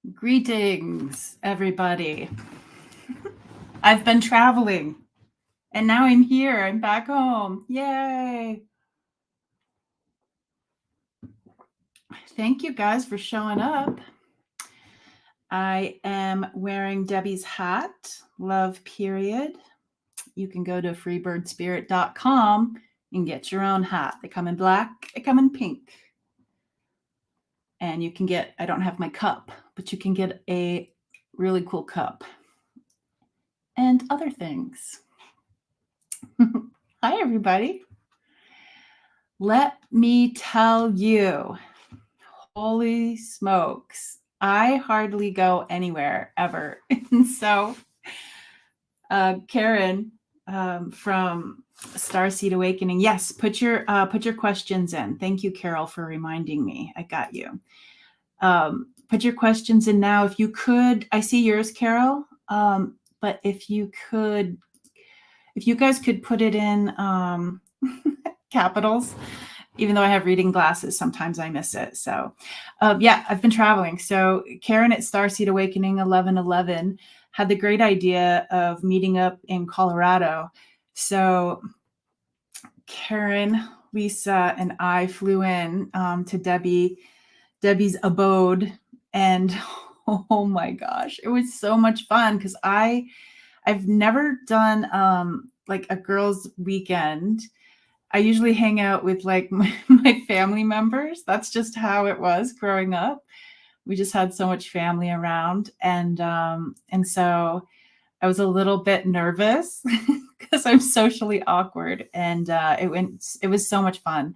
Greetings, everybody. I've been traveling and now I'm here. I'm back home. Yay. Thank you guys for showing up. I am wearing Debbie's hat, love period. You can go to freebirdspirit.com and get your own hat. They come in black, they come in pink. And you can get, I don't have my cup, but you can get a really cool cup and other things. Hi, everybody. Let me tell you, holy smokes, I hardly go anywhere ever. And so Karen from Starseed Awakening, yes, put your questions in. Thank you, Carol, for reminding me. I got you. Put your questions in now. If you could, I see yours, Carol, but if you guys could put it in capitals, even though I have reading glasses, sometimes I miss it. So yeah, I've been traveling. So Karen at Starseed Awakening 1111 had the great idea of meeting up in Colorado. So Karen, Lisa, and I flew in to Debbie's abode, and oh my gosh, it was so much fun because I've never done like a girls' weekend. I usually hang out with like my family members. That's just how it was growing up. We just had so much family around, and so I was a little bit nervous because I'm socially awkward, and it was so much fun.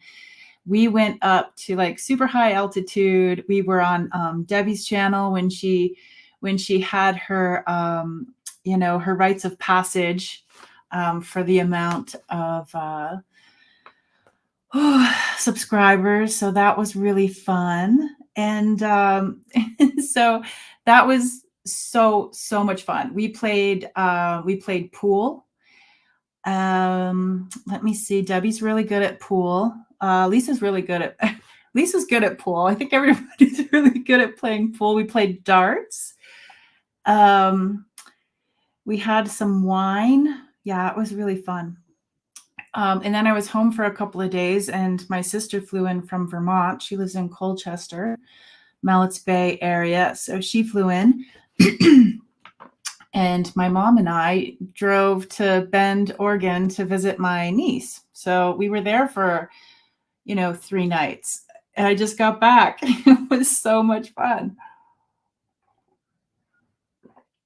We went up to like super high altitude. We were on Debbie's channel when she had her her rites of passage for the amount of subscribers. So that was really fun. And so that was so much fun. We played pool. Let me see. Debbie's really good at pool. Lisa's really good at Lisa's good at pool. I think everybody's really good at playing pool. We played darts. We had some wine. Yeah, it was really fun. And then I was home for a couple of days, and my sister flew in from Vermont. She lives in Colchester, Mallets Bay area. So she flew in. And my mom and I drove to Bend, Oregon to visit my niece. So we were there for, 3 nights. And I just got back. It was so much fun.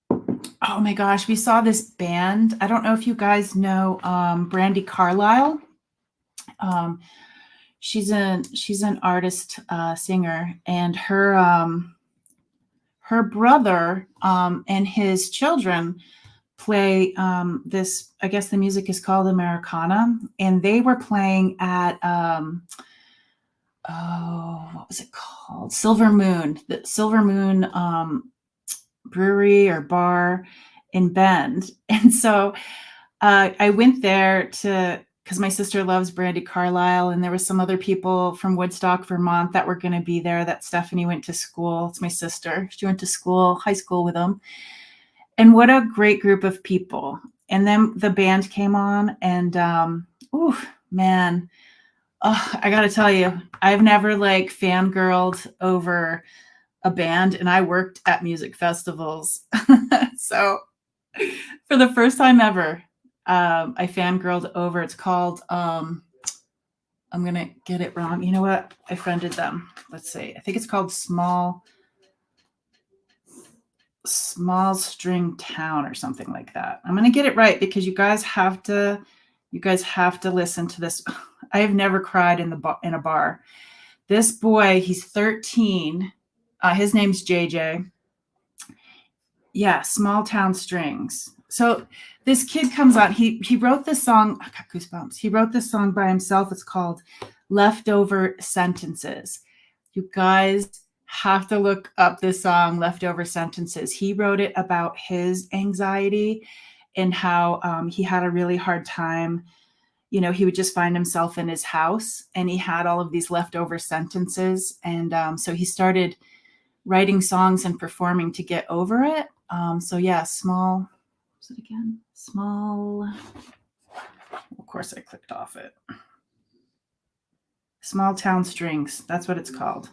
Oh my gosh, we saw this band. I don't know if you guys know Brandi Carlile. She's an artist, singer, and her brother and his children play this. I guess the music is called Americana, and they were playing at what was it called? Silver Moon, the Silver Moon brewery or bar in Bend. And so I went there because my sister loves Brandi Carlile, and there was some other people from Woodstock, Vermont that were going to be there that Stephanie went to school. It's my sister. She went to high school with them. And what a great group of people. And then the band came on, and man, I got to tell you, I've never like fangirled over a band, and I worked at music festivals. So for the first time ever, I fangirled over. It's called, I'm going to get it wrong. You know what? I friended them. Let's see. I think it's called Small String Town or something like that. I'm going to get it right because you guys have to listen to this. I have never cried in a bar. This boy, he's 13. His name's JJ. Yeah, Small Town Strings. So this kid comes on. He wrote this song. I got goosebumps. He wrote this song by himself. It's called Leftover Sentences. You guys have to look up this song, Leftover Sentences. He wrote it about his anxiety and how he had a really hard time. He would just find himself in his house, and he had all of these leftover sentences. And so he started writing songs and performing to get over it. So yeah, small, what's it again? Small, of course I clicked off it. Small Town Strings, that's what it's called.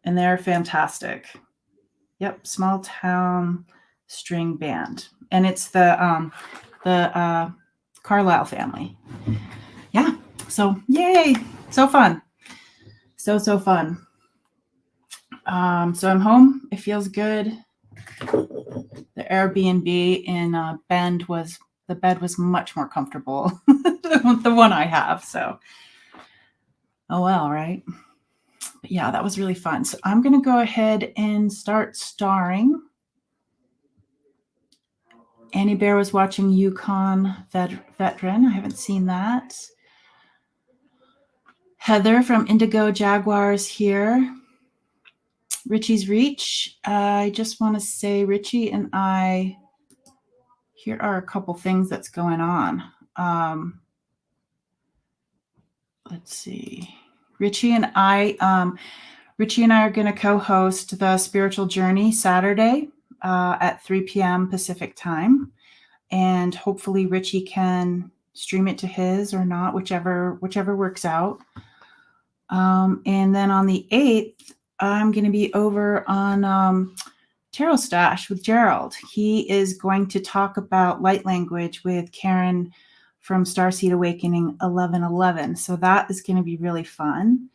And they're fantastic. Yep, Small Town String Band. And it's the Carlisle family. Yeah, so yay, so fun. So fun. So I'm home. It feels good. The Airbnb in Bend the bed was much more comfortable than the one I have. So, oh well, right? But yeah, that was really fun. So I'm going to go ahead and start starring. Annie Bear was watching Yukon Veteran. I haven't seen that. Heather from Indigo Jaguars here. Richie's Reach. I just want to say, Richie and I, here are a couple things that's going on. Let's see. Richie and I are going to co-host the Spiritual Journey Saturday at 3 p.m. Pacific time. And hopefully Richie can stream it to his or not, whichever works out. And then on the 8th, I'm going to be over on Tarot Stash with Gerald. He is going to talk about light language with Karen from Starseed Awakening 1111. So that is going to be really fun.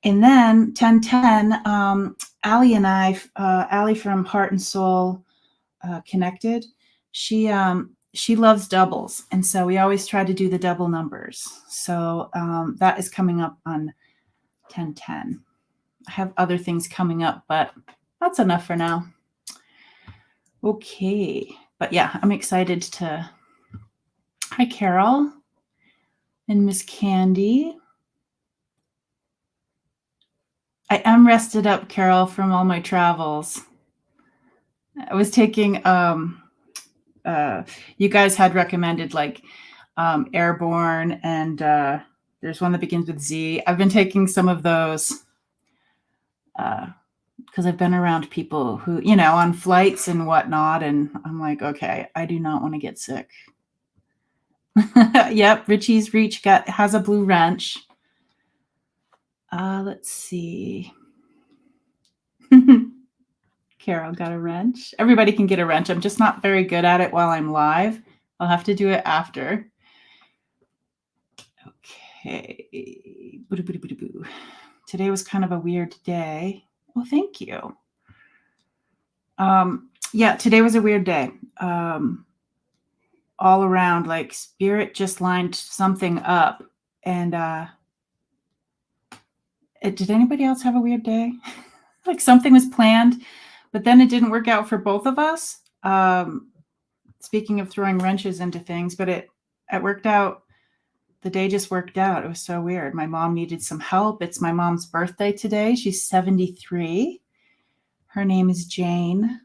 And then 1010, Allie and I, Allie from Heart and Soul Connected, she loves doubles. And so we always try to do the double numbers. So that is coming up on 1010. I have other things coming up, but that's enough for now. Okay. But yeah, I'm excited to... Hi, Carol and Miss Candy. I am rested up, Carol, from all my travels. I was taking, you guys had recommended like Airborne, and there's one that begins with Z. I've been taking some of those because I've been around people who, on flights and whatnot, and I'm like, okay, I do not want to get sick. Yep, Richie's Reach has a blue wrench. Let's see. Carol got a wrench. Everybody can get a wrench. I'm just not very good at it while I'm live. I'll have to do it after. Okay. Today was kind of a weird day. Well, thank you. Yeah, today was a weird day. All around, like spirit just lined something up. And did anybody else have a weird day? Like something was planned, but then it didn't work out for both of us. Speaking of throwing wrenches into things, but it worked out. The day just worked out. It was so weird. My mom needed some help. It's my mom's birthday today. She's 73. Her name is Jane,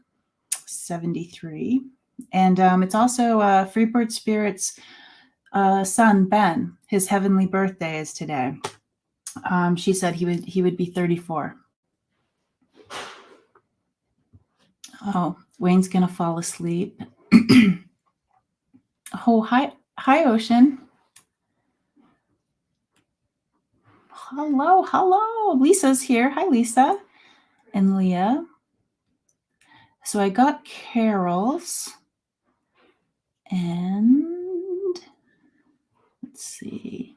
73. And it's also Freebird Spirit's son, Ben. His heavenly birthday is today. She said he would be 34. Oh, Wayne's gonna fall asleep. Oh, hi, Ocean. Hello. Lisa's here. Hi, Lisa and Leah. So I got Carol's, and let's see.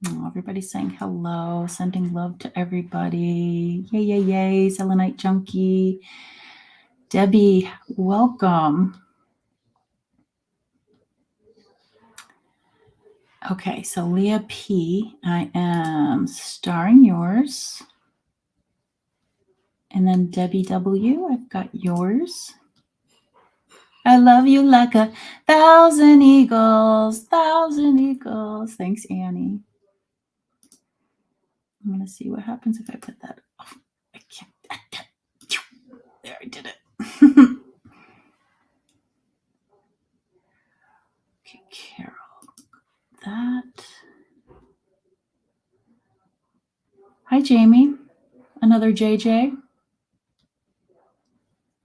Oh, everybody's saying hello, sending love to everybody. Yay. Selenite Junkie. Debbie, welcome. Okay, so Leah P, I am starring yours. And then Debbie W, I've got yours. I love you like 1,000 eagles, 1,000 eagles. Thanks, Annie. I'm going to see what happens if I put that. Oh, I can't. There, I did it. Okay, Carol. That. Hi, Hi, Jamie. Another JJ.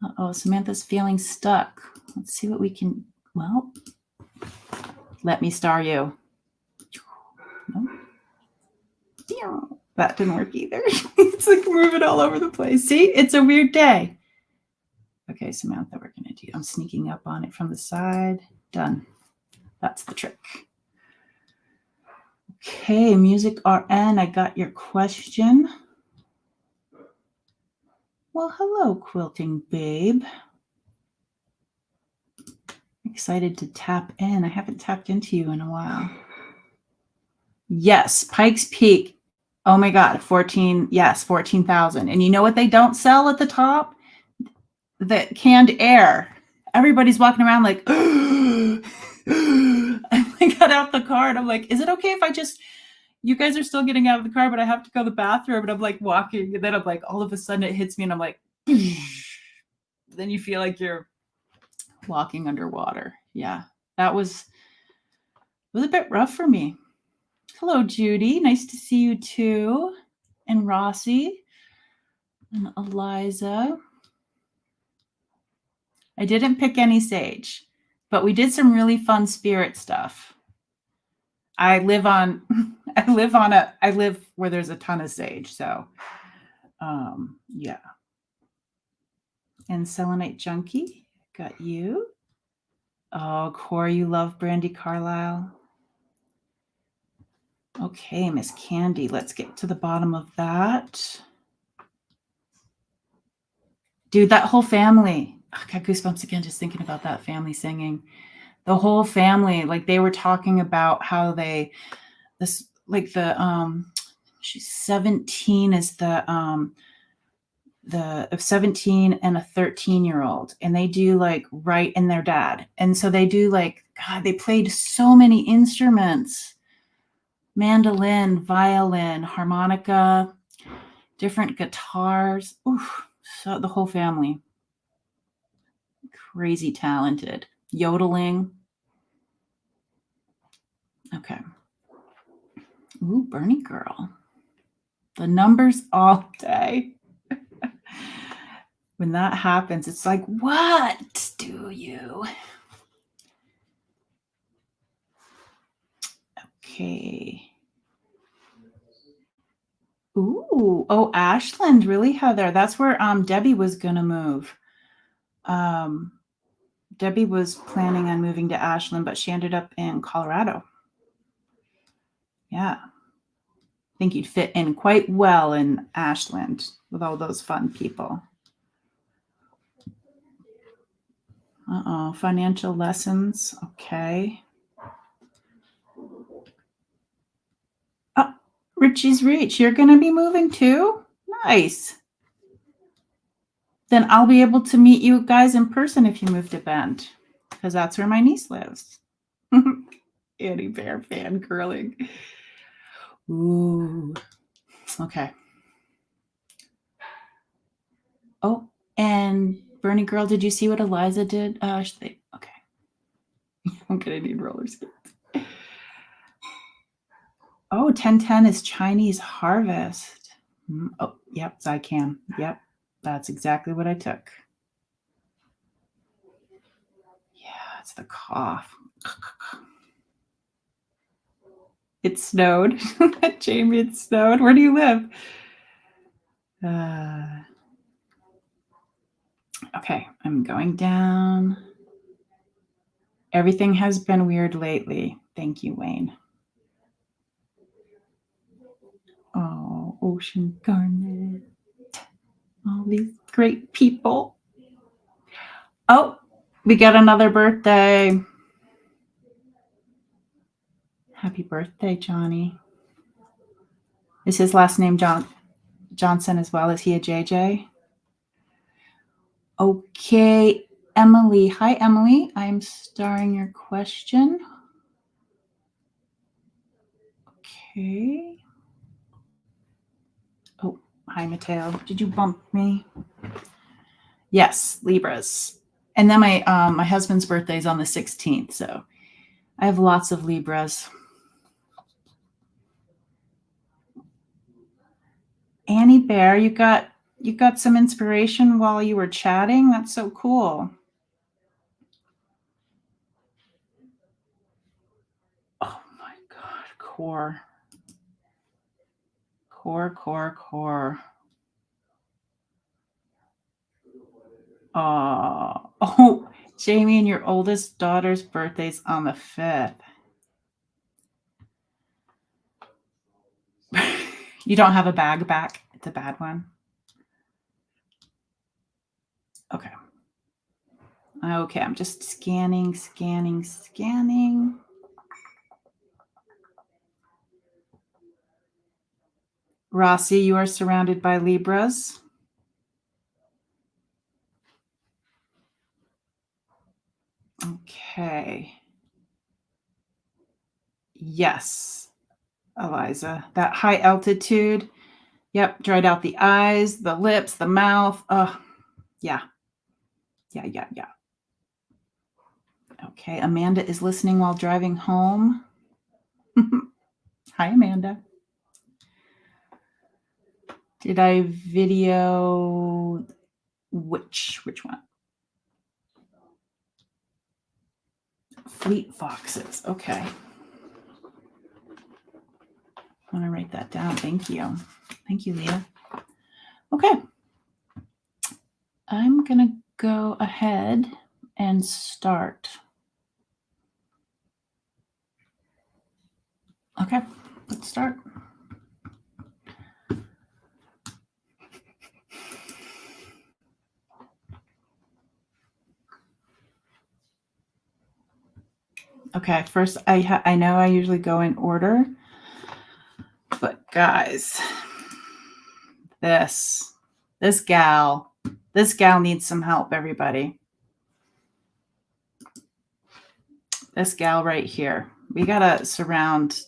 Uh-oh, Samantha's feeling stuck. Let's see what we can, well, let me star you. No. That didn't work either. It's like moving all over the place. See, it's a weird day. Okay, Samantha, we're going to do, I'm sneaking up on it from the side. Done. That's the trick. Okay, Music RN, I got your question. Well, hello, Quilting Babe. Excited to tap in. I haven't tapped into you in a while. Yes, Pikes Peak. Oh my God, 14,000. And you know what they don't sell at the top? The canned air. Everybody's walking around like, I got out the car and I'm like, is it okay if I just, you guys are still getting out of the car, but I have to go to the bathroom, and I'm like walking, and then I'm like, all of a sudden it hits me and I'm like, then you feel like you're walking underwater. Yeah, that was a bit rough for me. Hello, Judy. Nice to see you too. And Rossi and Eliza. I didn't pick any sage, but we did some really fun spirit stuff. I live where there's a ton of sage. So, yeah. And Selenite Junkie, got you. Oh, Corey, you love Brandy Carlisle. Okay, Miss Candy, let's get to the bottom of that. Dude, that whole family. I got goosebumps again just thinking about that family singing. The whole family, like they were talking about how she's 17 is the 17 and a 13-year-old, and they do like right in their dad. And so they do like, God, they played so many instruments. Mandolin, violin, harmonica, different guitars. Oof, so the whole family. Crazy talented. Yodeling. Okay. Ooh, Bernie Girl. The numbers all day. When that happens, it's like, what do you? Okay. Ooh, oh, Ashland, really, Heather? That's where Debbie was gonna move. Debbie was planning on moving to Ashland, but she ended up in Colorado. Yeah. I think you'd fit in quite well in Ashland with all those fun people. Uh-oh, financial lessons. Okay. Oh, Richie's Reach. You're going to be moving too? Nice. Then I'll be able to meet you guys in person if you move to Bend, because that's where my niece lives. Annie Bear fan curling. Ooh. Okay. Oh, and Bernie Girl, did you see what Eliza did? Okay. I'm going to need roller skates. Oh, 1010 is Chinese harvest. Oh, yep, I can. Yep, that's exactly what I took. Yeah, it's the cough. It snowed. Jamie, it snowed. Where do you live? Okay, I'm going down. Everything has been weird lately. Thank you, Wayne. Oh, Ocean Garnet. All these great people. Oh, we got another birthday. Happy birthday, Johnny. Is his last name Johnson as well? Is he a JJ? Okay, Emily. Hi, Emily. I'm starring your question. Okay. Oh, hi, Mateo. Did you bump me? Yes, Libras. And then my husband's birthday is on the 16th, so I have lots of Libras. Annie Bear, you got some inspiration while you were chatting. That's so cool. Oh my God, core. Oh, Jamie, and your oldest daughter's birthday's on the 5th. You don't have a bag back? It's a bad one. Okay. Okay, I'm just scanning. Rossi, you are surrounded by Libras. Okay. Yes, Eliza. That high altitude. Yep, dried out the eyes, the lips, the mouth. Yeah. Okay, Amanda is listening while driving home. Hi, Amanda. Did I video which one? Fleet foxes. Okay. I want to write that down. Thank you. Thank you, Leah. Okay. I'm going to go ahead and start. Okay, let's start. Okay, first I know I usually go in order, but guys, this gal needs some help, everybody. This gal right here. We gotta surround.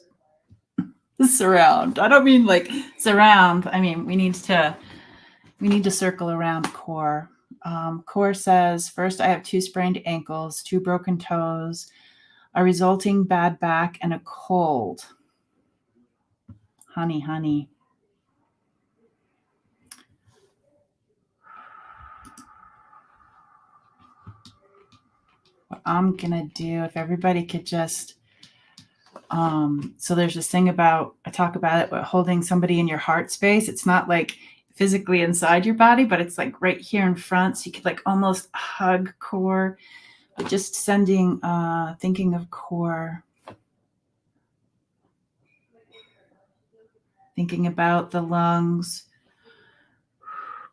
I don't mean like surround. I mean we need to circle around core. Core says, first I have 2 sprained ankles, 2 broken toes, a resulting bad back, and a cold. Honey. What I'm gonna do, if everybody could just, so there's this thing about, I talk about it, holding somebody in your heart space. It's not like physically inside your body, but it's like right here in front. So you could like almost hug core, but just sending, thinking of core, thinking about the lungs.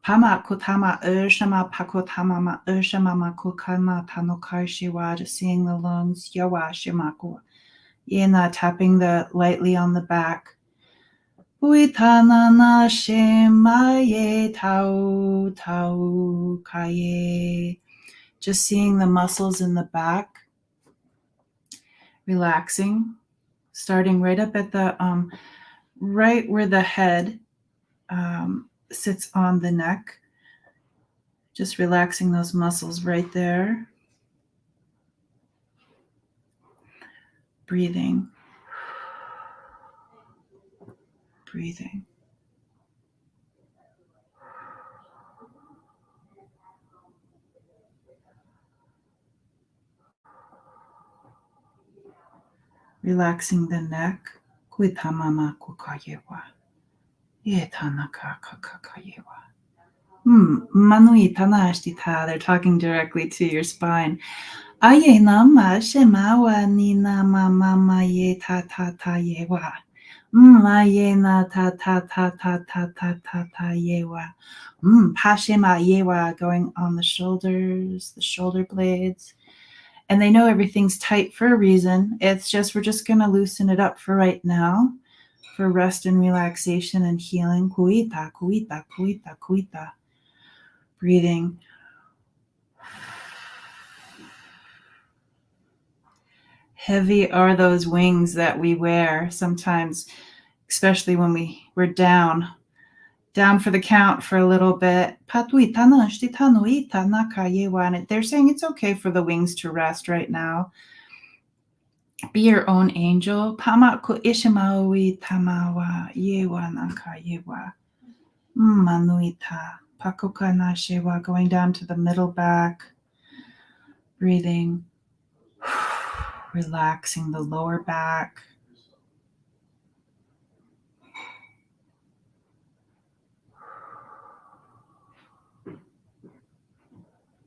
Pama kutama urshama pakutama ma urshama makukama tanokai shiwa, just seeing the lungs. Yawa shimaku. Yena, tapping lightly on the back. Uitanana shemaye tau kaye. Just seeing the muscles in the back. Relaxing. Starting right up at the, right where the head sits on the neck. Just relaxing those muscles right there. Breathing. Relaxing the neck. Kuitamama kukayewa. Yetanaka kakakayewa. Manui tanashtita. They're talking directly to your spine. Aye nama shemawa nina mama ye ta yewa. Aye na ta yewa. Pashema yewa, going on the shoulders, the shoulder blades. And they know everything's tight for a reason. It's just, we're just going to loosen it up for right now, for rest and relaxation and healing. Kuita. Breathing. Heavy are those wings that we wear sometimes, especially when we're down for the count for a little bit. And they're saying it's okay for the wings to rest right now. Be your own angel. Manuita. Pakokana Shewa, going down to the middle back. Breathing. Relaxing the lower back.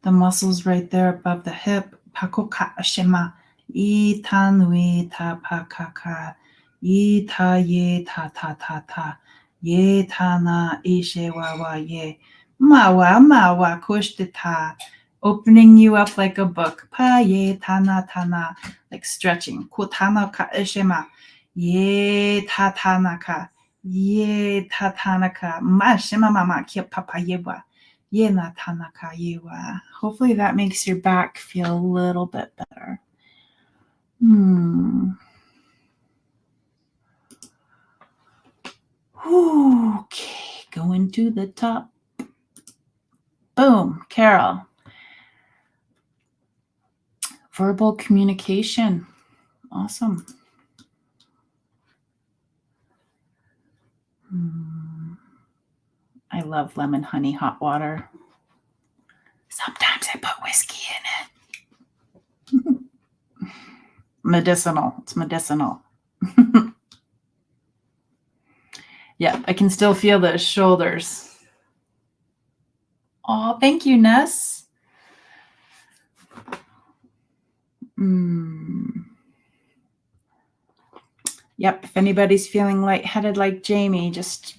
The muscles right there above the hip. Pakoka Shema. Ita nui ta pakaka. Ita ye ta ta ta ta. Ye ta na ishe wa wa ye. Mawa kushtita. Opening you up like a book. Pa ye tana tana. Like stretching. Kutana ka ishema. Ye ta tanaka. Ye ta tanaka. Ma shema mama kia papa yewa. Yena tanaka yewa. Hopefully that makes your back feel a little bit better. Okay, going to the top. Boom, Carol. Verbal communication. Awesome. I love lemon honey hot water. Sometimes I put whiskey in it. Medicinal. It's medicinal. Yeah, I can still feel the shoulders. Oh, thank you, Ness. Yep, if anybody's feeling lightheaded like Jamie, just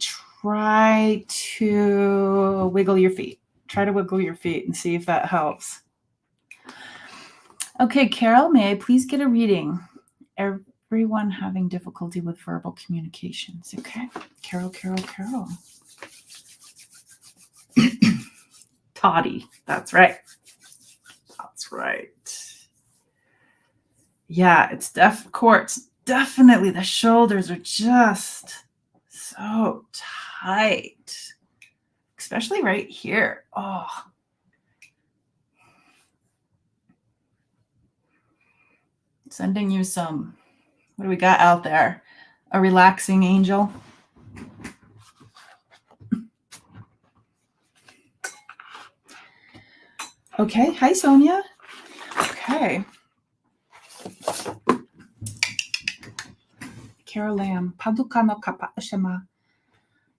try to wiggle your feet. Try to wiggle your feet and see if that helps. Okay, Carol, may I please get a reading? Everyone having difficulty with verbal communications. Okay, Carol. Toddy, that's right. That's right. Yeah, it's definitely the shoulders are just so tight, especially right here. Oh. Sending you some, what do we got out there? A relaxing angel. Okay, hi Sonia. Okay. Carol Lamb, Padukano Kapa Shema.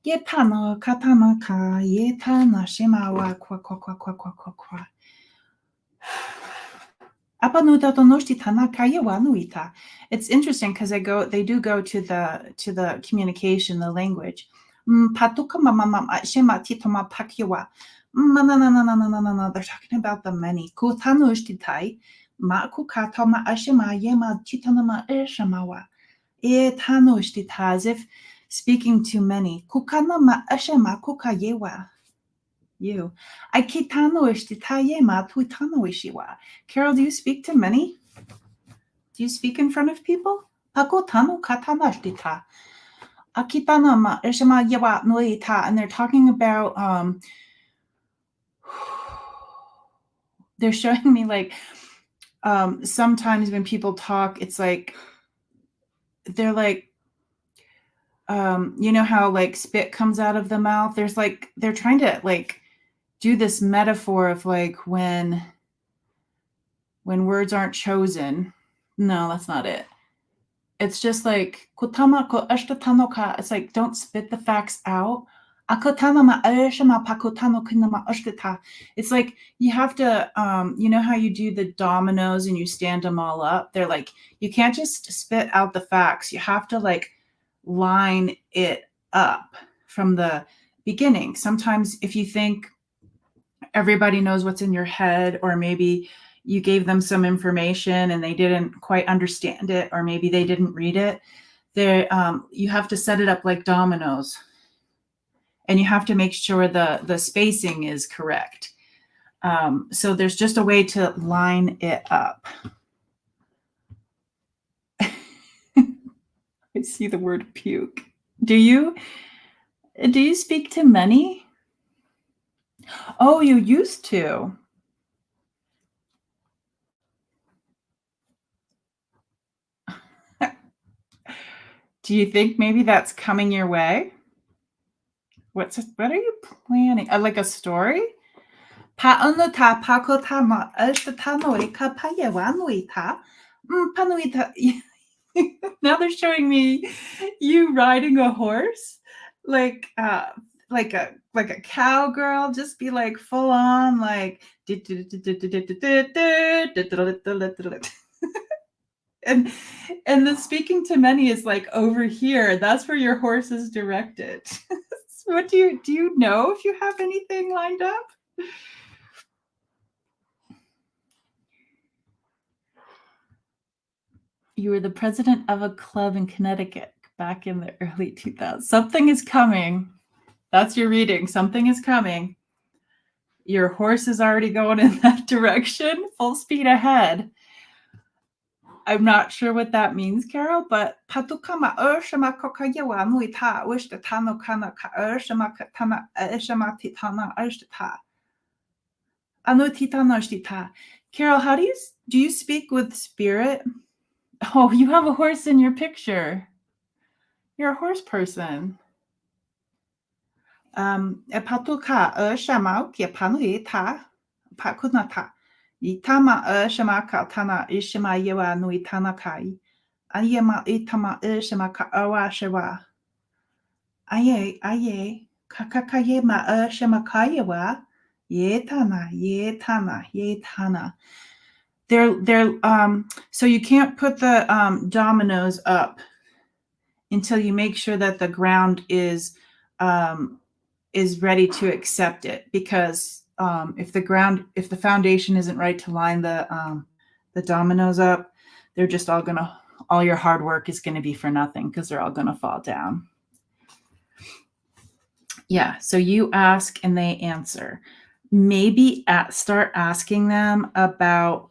Yetano Katana Ka Yetana Shema wa kwa. It's interesting because they do go to the communication, the language. They're talking about the many. As if speaking to many. You. Carol, do you speak to many? Do you speak in front of people? And they're talking about they're showing me like sometimes when people talk, it's like they're like you know how like spit comes out of the mouth? There's like they're trying to like do this metaphor of like when words aren't chosen. No, that's not it. It's just like it's like don't spit the facts out. It's like you have to you know how you do the dominoes and you stand them all up? They're like you can't just spit out the facts. You have to like line it up from the beginning. Sometimes if you think everybody knows what's in your head, or maybe you gave them some information and they didn't quite understand it, or maybe they didn't read it, you have to set it up like dominoes, and you have to make sure the spacing is correct. So there's just a way to line it up. I see the word puke. Do you speak to many? Oh, you used to. Do you think maybe that's coming your way? What are you planning? Like a story? Paano pakotama ashtatano ka payawanuita. Panuita. Now they're showing me you riding a horse, like a cowgirl. Just be like full on like. And the speaking to many is like over here. That's where your horse is directed. What do you know if you have anything lined up? You were the president of a club in Connecticut back in the early 2000s. Something is coming. That's your reading. Something is coming. Your horse is already going in that direction, full speed ahead. I'm not sure what that means, Carol, but patukama urshama kokayawa muita wishta tano kana ka urshama katana urshama titana urshtata. Anu titana ushtita. Carol, how do you speak with spirit? Oh, you have a horse in your picture. You're a horse person. Patuka urshama kia panuita pakunata. Itama urshama katana ishima yewa nui tanakai. Ayema itama urshama ka awashawa. Aye, kakakaye ma urshama kayewa. Yetana. They're so you can't put the dominoes up until you make sure that the ground is ready to accept it, because if the foundation isn't right to line the dominoes up, they're just all your hard work is going to be for nothing, because they're all going to fall down. Yeah, so you ask and they answer. Maybe start asking them about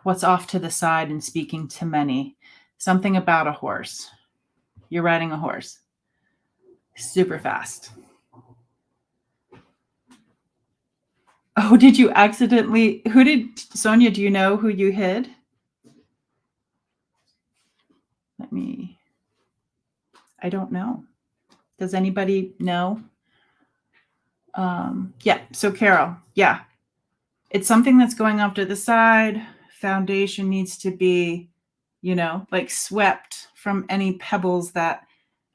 what's off to the side and speaking to many. Something about a horse. You're riding a horse. Super fast. Oh, did you accidentally? Sonia, do you know who you hid? I don't know. Does anybody know? Yeah, so Carol, yeah. It's something that's going off to the side. Foundation needs to be, like swept from any pebbles and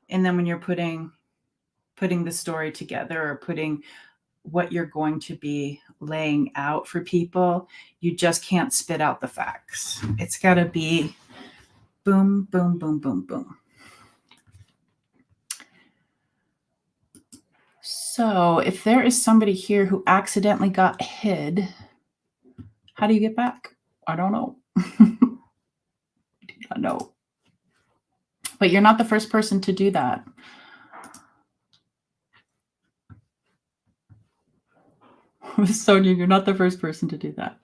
then when you're putting the story together or putting what you're going to be laying out for people, you just can't spit out the facts. It's got to be boom, boom, boom, boom, boom. So if there is somebody here who accidentally got hid, how do you get back? I don't know. I know. But you're not the first person to do that. Sonia, you're not the first person to do that.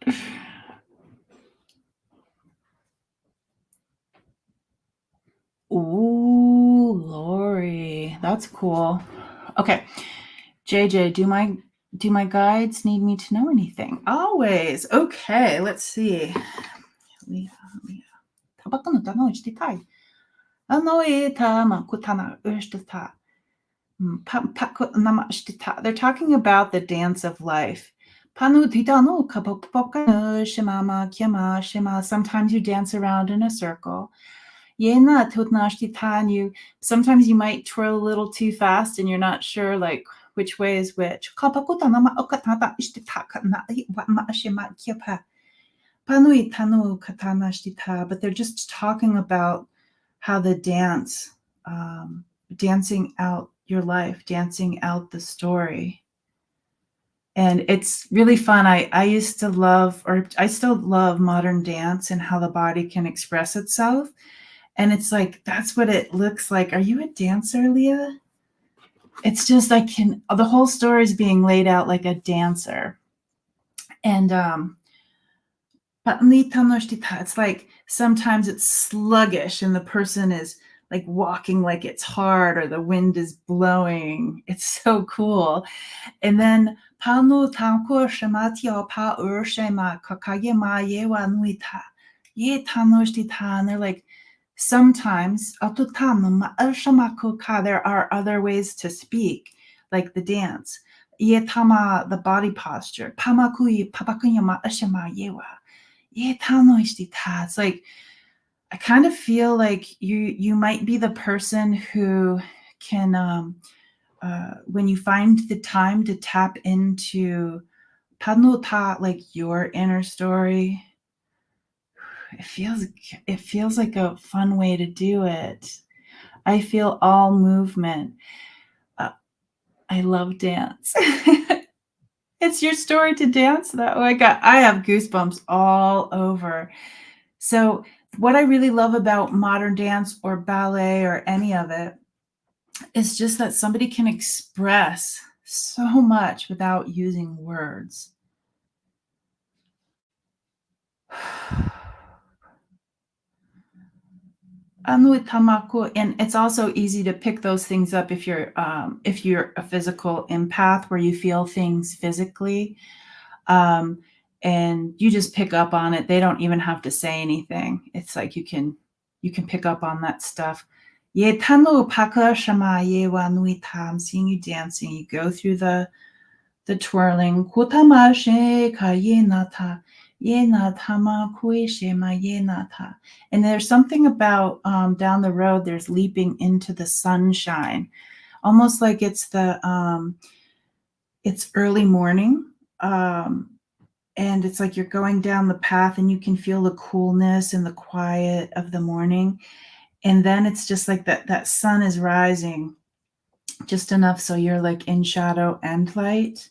Ooh, Lori, that's cool. Okay, JJ, do my guides need me to know anything? Always. Okay, let's see. They're talking about the dance of life. Sometimes you dance around in a circle. Sometimes you might twirl a little too fast and you're not sure like which way is which. But they're just talking about how the dance, dancing out your life, dancing out the story. And it's really fun. I used to love, or I still love modern dance and how the body can express itself. And it's like, that's what it looks like. Are you a dancer, Leah? It's just like the whole story is being laid out like a dancer. And it's like sometimes it's sluggish and the person is like walking like it's hard or the wind is blowing. It's so cool. And then and they're like Sometimes there are other ways to speak, like the dance. The body posture. It's like I kind of feel like you might be the person who can when you find the time to tap into Padnota, like your inner story, it feels like a fun way to do it. I feel all movement. Uh, I love dance. It's your story to dance though. I have goosebumps all over. So what I really love about modern dance or ballet or any of it is just that somebody can express so much without using words. And it's also easy to pick those things up if you're a physical empath where you feel things physically, um, and you just pick up on it. They don't even have to say anything. It's like you can pick up on that stuff. Ye tanu paka shama ye wa nui tam. Seeing you dancing, you go through the twirling. Kutamashe ka ye nata. Ye natama kuishema ye nata. And there's something about down the road, there's leaping into the sunshine, almost like it's early morning. And it's like you're going down the path and you can feel the coolness and the quiet of the morning. And then it's just like that sun is rising just enough so you're like in shadow and light.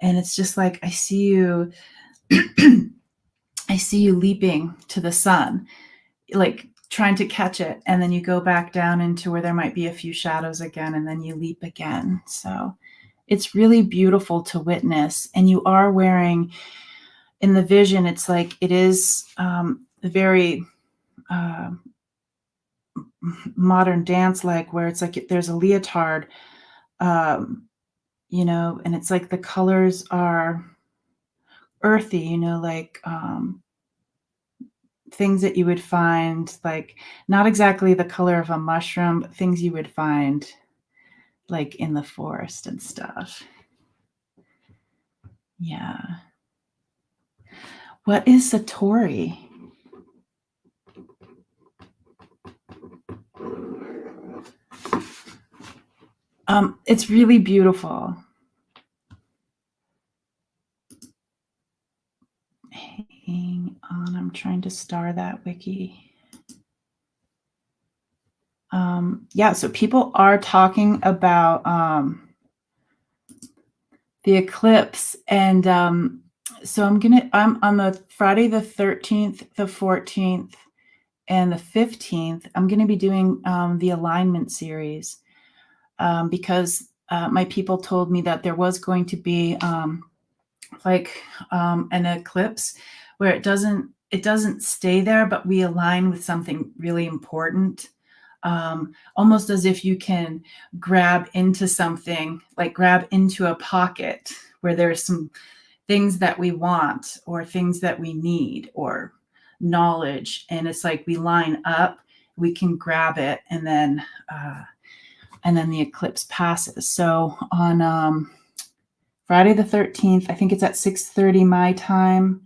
And it's just like I see you I see you leaping to the sun, like trying to catch it, and then you go back down into where there might be a few shadows again, and then you leap again. So it's really beautiful to witness. And you are wearing, in the vision, it's like it is very uh, modern dance like, where it's like there's a leotard, um, and it's like the colors are earthy, like things that you would find, like not exactly the color of a mushroom, but things you would find like in the forest and stuff. Yeah. What is Satori? It's really beautiful. Hang on, I'm trying to star that wiki. Yeah, so people are talking about the eclipse, and so I'm on the Friday the 13th, the 14th, and the 15th. I'm going to be doing the alignment series because my people told me that there was going to be an eclipse where it doesn't stay there, but we align with something really important. Almost as if you can grab into something, like grab into a pocket where there's some things that we want or things that we need or knowledge. And it's like we line up, we can grab it, and then the eclipse passes. So on Friday the 13th, I think it's at 6:30 my time,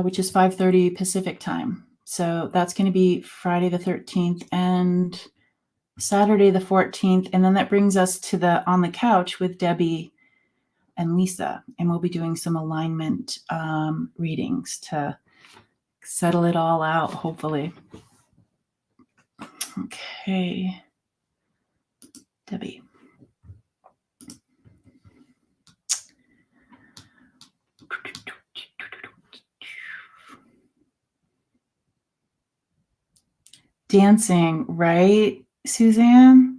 which is 5:30 Pacific time. So that's going to be Friday the 13th and Saturday the 14th. And then that brings us to the On the Couch with Debbie and Lisa. And we'll be doing some alignment readings to settle it all out, hopefully. Okay. Debbie. Dancing, right, Suzanne?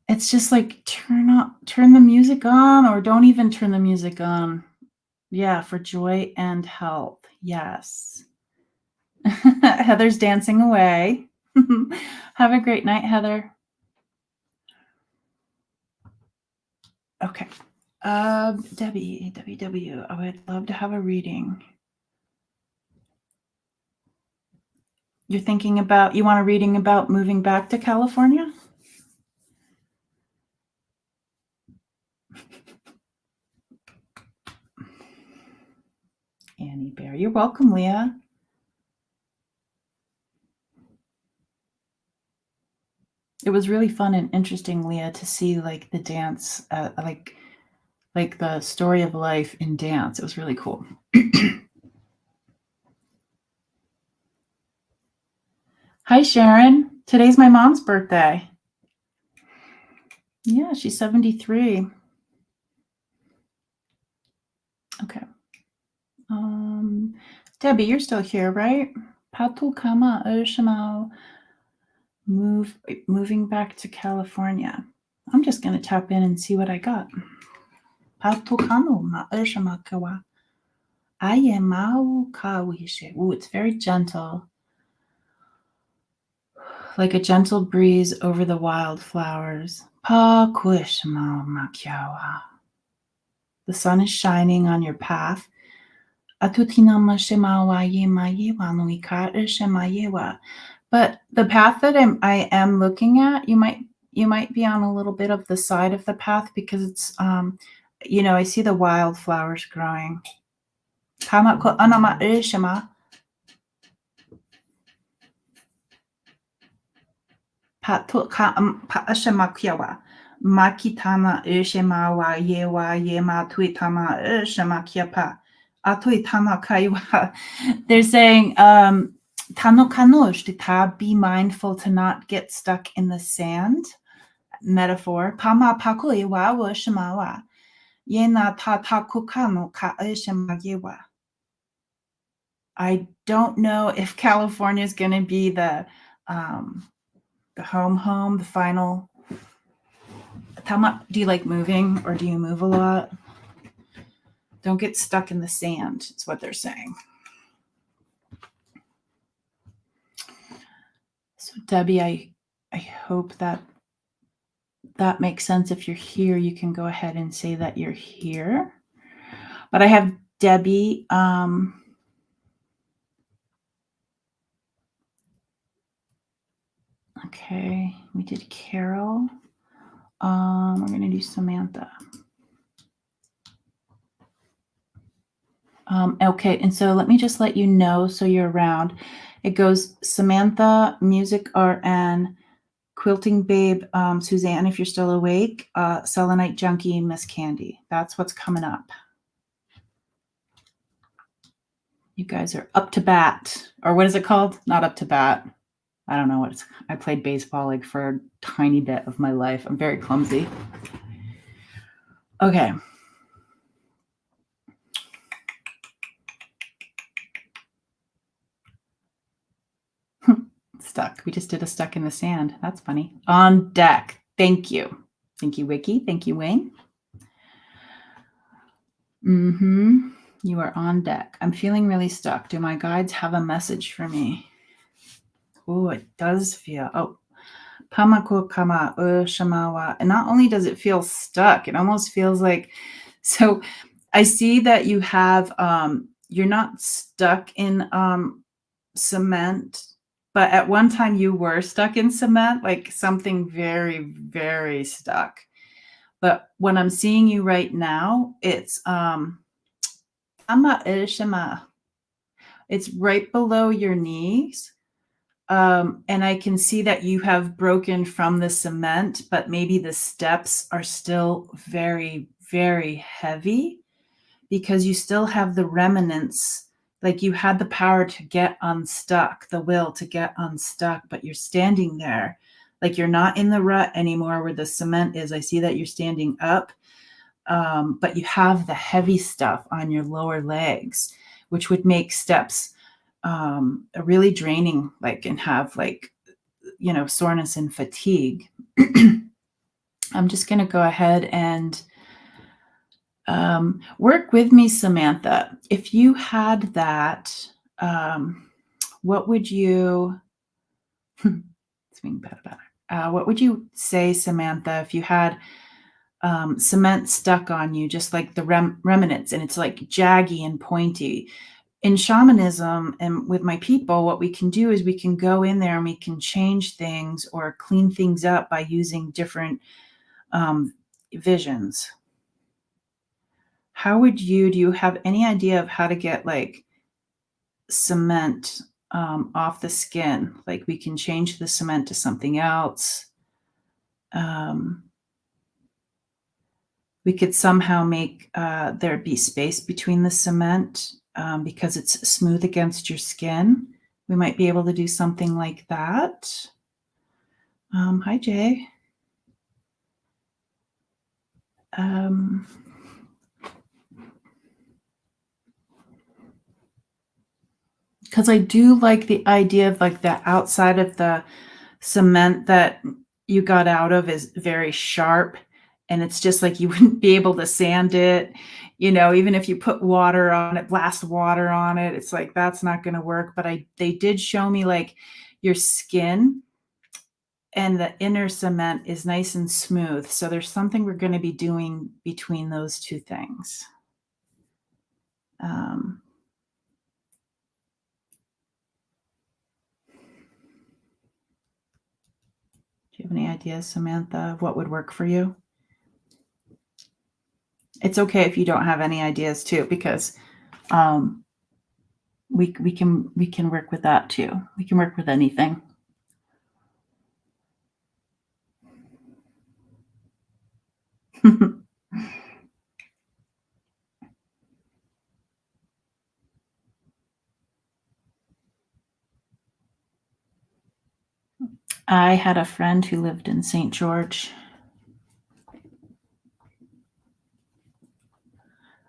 It's just like turn the music on, or don't even turn the music on. Yeah, for joy and health. Yes. Heather's dancing away. Have a great night, Heather. Okay. Debbie, W. I would love to have a reading. You're thinking about, you want a reading about moving back to California? Annie Bear. You're welcome, Leah. It was really fun and interesting, Leah, to see like the dance, like the story of life in dance. It was really cool. Hi, Sharon. Today's my mom's birthday. Yeah, she's 73. Okay. Debbie, you're still here, right? Patu kama Oshimao moving back to California. I'm just gonna tap in and see what I got. Patu kama ma Oshima kawa. Aye mau kawishe. Ooh, it's very gentle. Like a gentle breeze over the wildflowers. Pa kuishmao makyawa. The sun is shining on your path. But the path that I am looking at, you might be on a little bit of the side of the path because it's I see the wildflowers growing. Makitama Ushemawa Yewa Yema Tuitama Ushemakiapa Atuitama Kaiwa. They're saying Tano Kanosh, be mindful to not get stuck in the sand. Metaphor. Pama Pakui wa Ushemawa. Yena Tata Kukano Ka Ushemayewa. I don't know if California is going to be the home, the final. Do you like moving or do you move a lot? Don't get stuck in the sand. It's what they're saying. So Debbie, I hope that makes sense. If you're here, you can go ahead and say that you're here. But I have Debbie. Okay, we did Carol. We're going to do Samantha. Okay, and so let me just let you know so you're around. It goes Samantha, Music RN, Quilting Babe, Suzanne, if you're still awake, Selenite Junkie, Miss Candy. That's what's coming up. You guys are up to bat. Or what is it called? Not up to bat. I don't know what it's. I played baseball like for a tiny bit of my life. I'm very clumsy. Okay. Stuck. We just did a stuck in the sand. That's funny. On deck. Thank you. Thank you, Wiki. Thank you, Wayne. You are on deck. I'm feeling really stuck. Do my guides have a message for me? Oh, it does feel. Oh, Pamako kama shamawa. And not only does it feel stuck, it almost feels like. So I see that you have. You're not stuck in cement. But at one time you were stuck in cement, like something very, very stuck. But when I'm seeing you right now, it's it's right below your knees. And I can see that you have broken from the cement, but maybe the steps are still very, very heavy because you still have the remnants. Like you had the power to get unstuck, the will to get unstuck, but you're standing there. Like you're not in the rut anymore where the cement is. I see that you're standing up, but you have the heavy stuff on your lower legs, which would make steps really draining, like, and have like, soreness and fatigue. I'm just going to go ahead and work with me, Samantha. If you had that, what would you, what would you say, Samantha, if you had cement stuck on you, just like the remnants, and it's like jaggy and pointy? in shamanism and with my people, what we can do is we can go in there and we can change things or clean things up by using different visions. How would do you have any idea of how to get like cement off the skin? Like we can change the cement to something else. We could somehow make there be space between the cement because it's smooth against your skin. We might be able to do something like that. Hi, Jay. Because I do like the idea of like the outside of the cement that you got out of is very sharp, and it's just like you wouldn't be able to sand it, even if you put water on it, blast water on it, it's like that's not going to work. But they did show me like your skin and the inner cement is nice and smooth. So there's something we're going to be doing between those two things. Do you have any ideas, Samantha, of what would work for you? It's okay if you don't have any ideas too, because we can work with that too. We can work with anything. I had a friend who lived in St. George.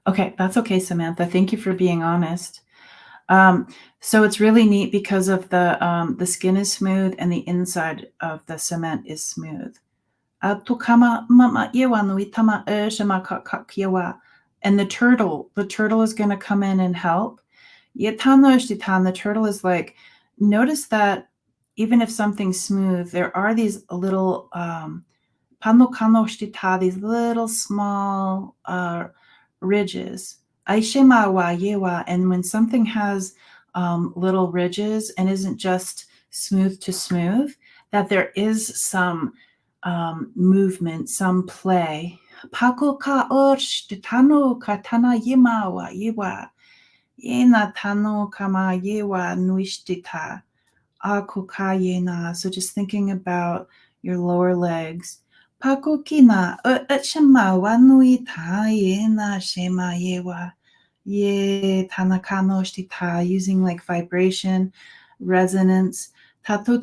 Okay, that's okay, Samantha. Thank you for being honest. So it's really neat because of the skin is smooth and the inside of the cement is smooth. And the turtle is going to come in and help. The turtle is like, notice that even if something's smooth, there are these little these little small ridges. And when something has little ridges and isn't just smooth to smooth, that there is some movement, some play. So just thinking about your lower legs. Using like vibration, resonance, to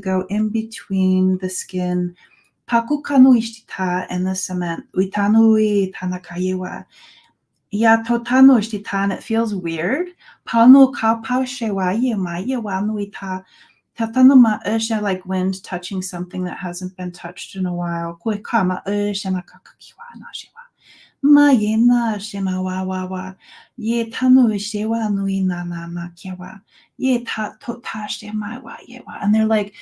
go in between the skin and the cement. And it feels weird. Like wind touching something that hasn't been touched in a while. And they're like,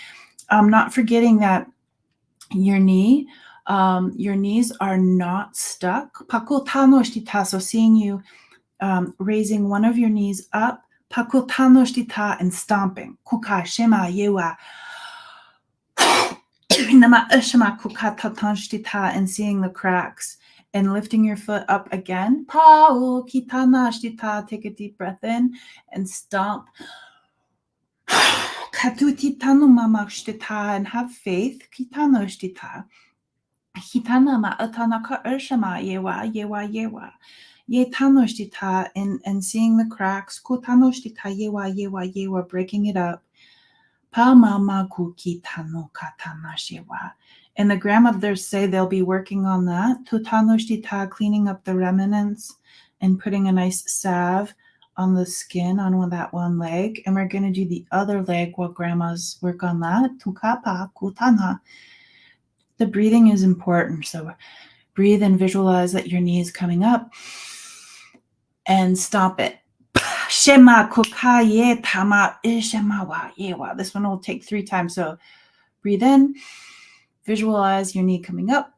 I'm not forgetting that your knees are not stuck. So seeing you raising one of your knees up, and stomping. And seeing the cracks and lifting your foot up again. Take a deep breath in and stomp. And have faith. And seeing the cracks, breaking it up. And the grandmothers say they'll be working on that, cleaning up the remnants and putting a nice salve on the skin on that one leg. And we're going to do the other leg while grandmas work on that. The breathing is important. So breathe and visualize that your knee is coming up and stomp it. This one will take 3 times. So breathe in, visualize your knee coming up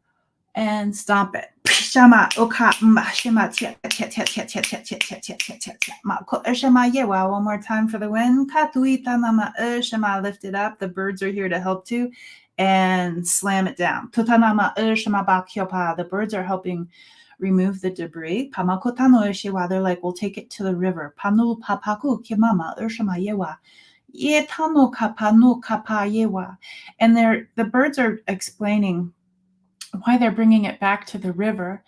and stomp it. shama oka shima tia tia tia tia tia tia tia tia tia tia tia tia ma ko shama yewa. One more time for the win. Katuita nama shama, lift it up. The birds are here to help too, and slam it down. Tutanama shama bakyopa. The birds are helping remove the debris. Pamakotano shiwa. They're like, we'll take it to the river. Panu papaku kimama shama yewa. Yetano kapanu kapa yewa. And the birds are explaining why they're bringing it back to the river,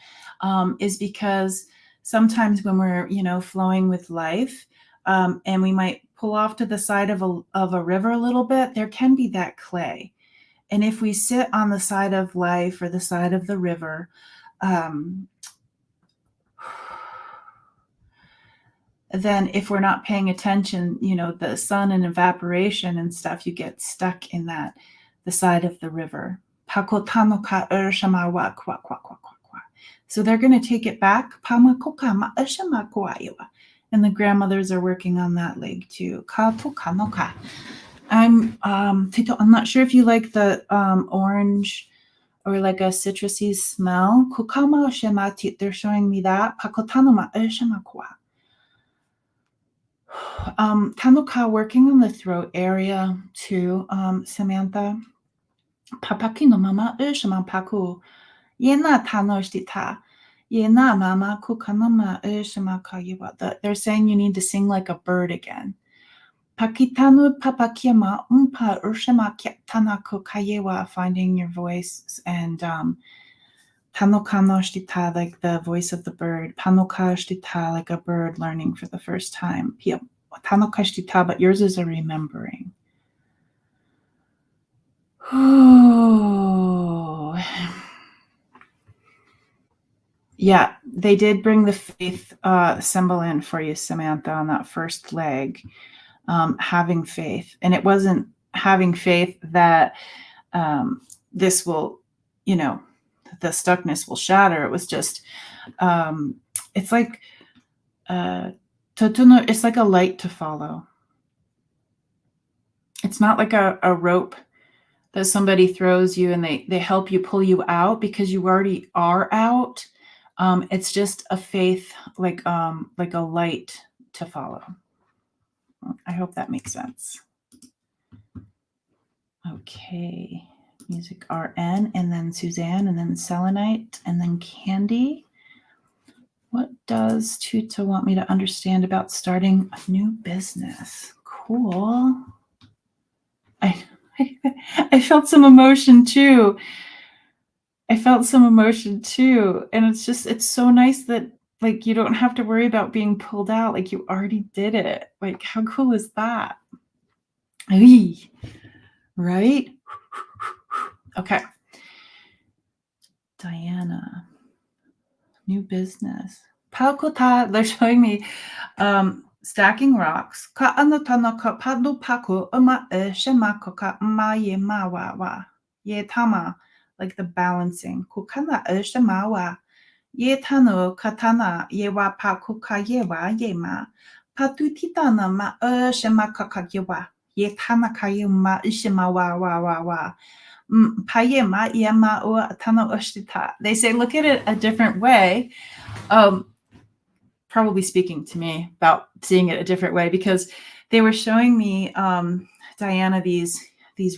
is because sometimes when we're, flowing with life, and we might pull off to the side of a river a little bit, there can be that clay. And if we sit on the side of life or the side of the river, then if we're not paying attention, the sun and evaporation and stuff, you get stuck in the side of the river. So they're going to take it back. And the grandmothers are working on that leg too. I'm not sure if you like the orange or like a citrusy smell. They're showing me that. Tanuka working on the throat area too, Samantha. Papakino mama shama paku. Yena tanoshtita. Yena mama kukanama shama kayiwa. They're saying you need to sing like a bird again. Pakitanu papakiama umpa urshama tanako kayewa, finding your voice, and tanokano like the voice of the bird. Panoka shtita, like a bird learning for the first time. Tanoka shtita, but yours is a remembering. Oh. Yeah, they did bring the faith symbol in for you, Samantha, on that first leg. Having faith. And it wasn't having faith that this will, the stuckness will shatter. It was just, it's like, it's like a light to follow. It's not like a rope that somebody throws you and they help you pull you out because you already are out. It's just a faith, like a light to follow. I hope that makes sense. Okay. Music RN, and then Suzanne, and then Selenite, and then Candy. What does Tutah want me to understand about starting a new business? Cool. I felt some emotion too. And it's so nice that like you don't have to worry about being pulled out. Like you already did it. Like how cool is that? Right? Okay. Diana. New business. Palkota, they're showing me stacking rocks. Ka anotano ka padu paku uma shemakoka ma ye mawa. Ye tama, like the balancing. Kukana shemawa. Ye tano katana ye wa pakuka ye wa ye ma. Patutitana ma shemakaka ye wa. Ye tana kayuma ishemawa wa. They say, look at it a different way. Probably speaking to me about seeing it a different way, because they were showing me, Diana, these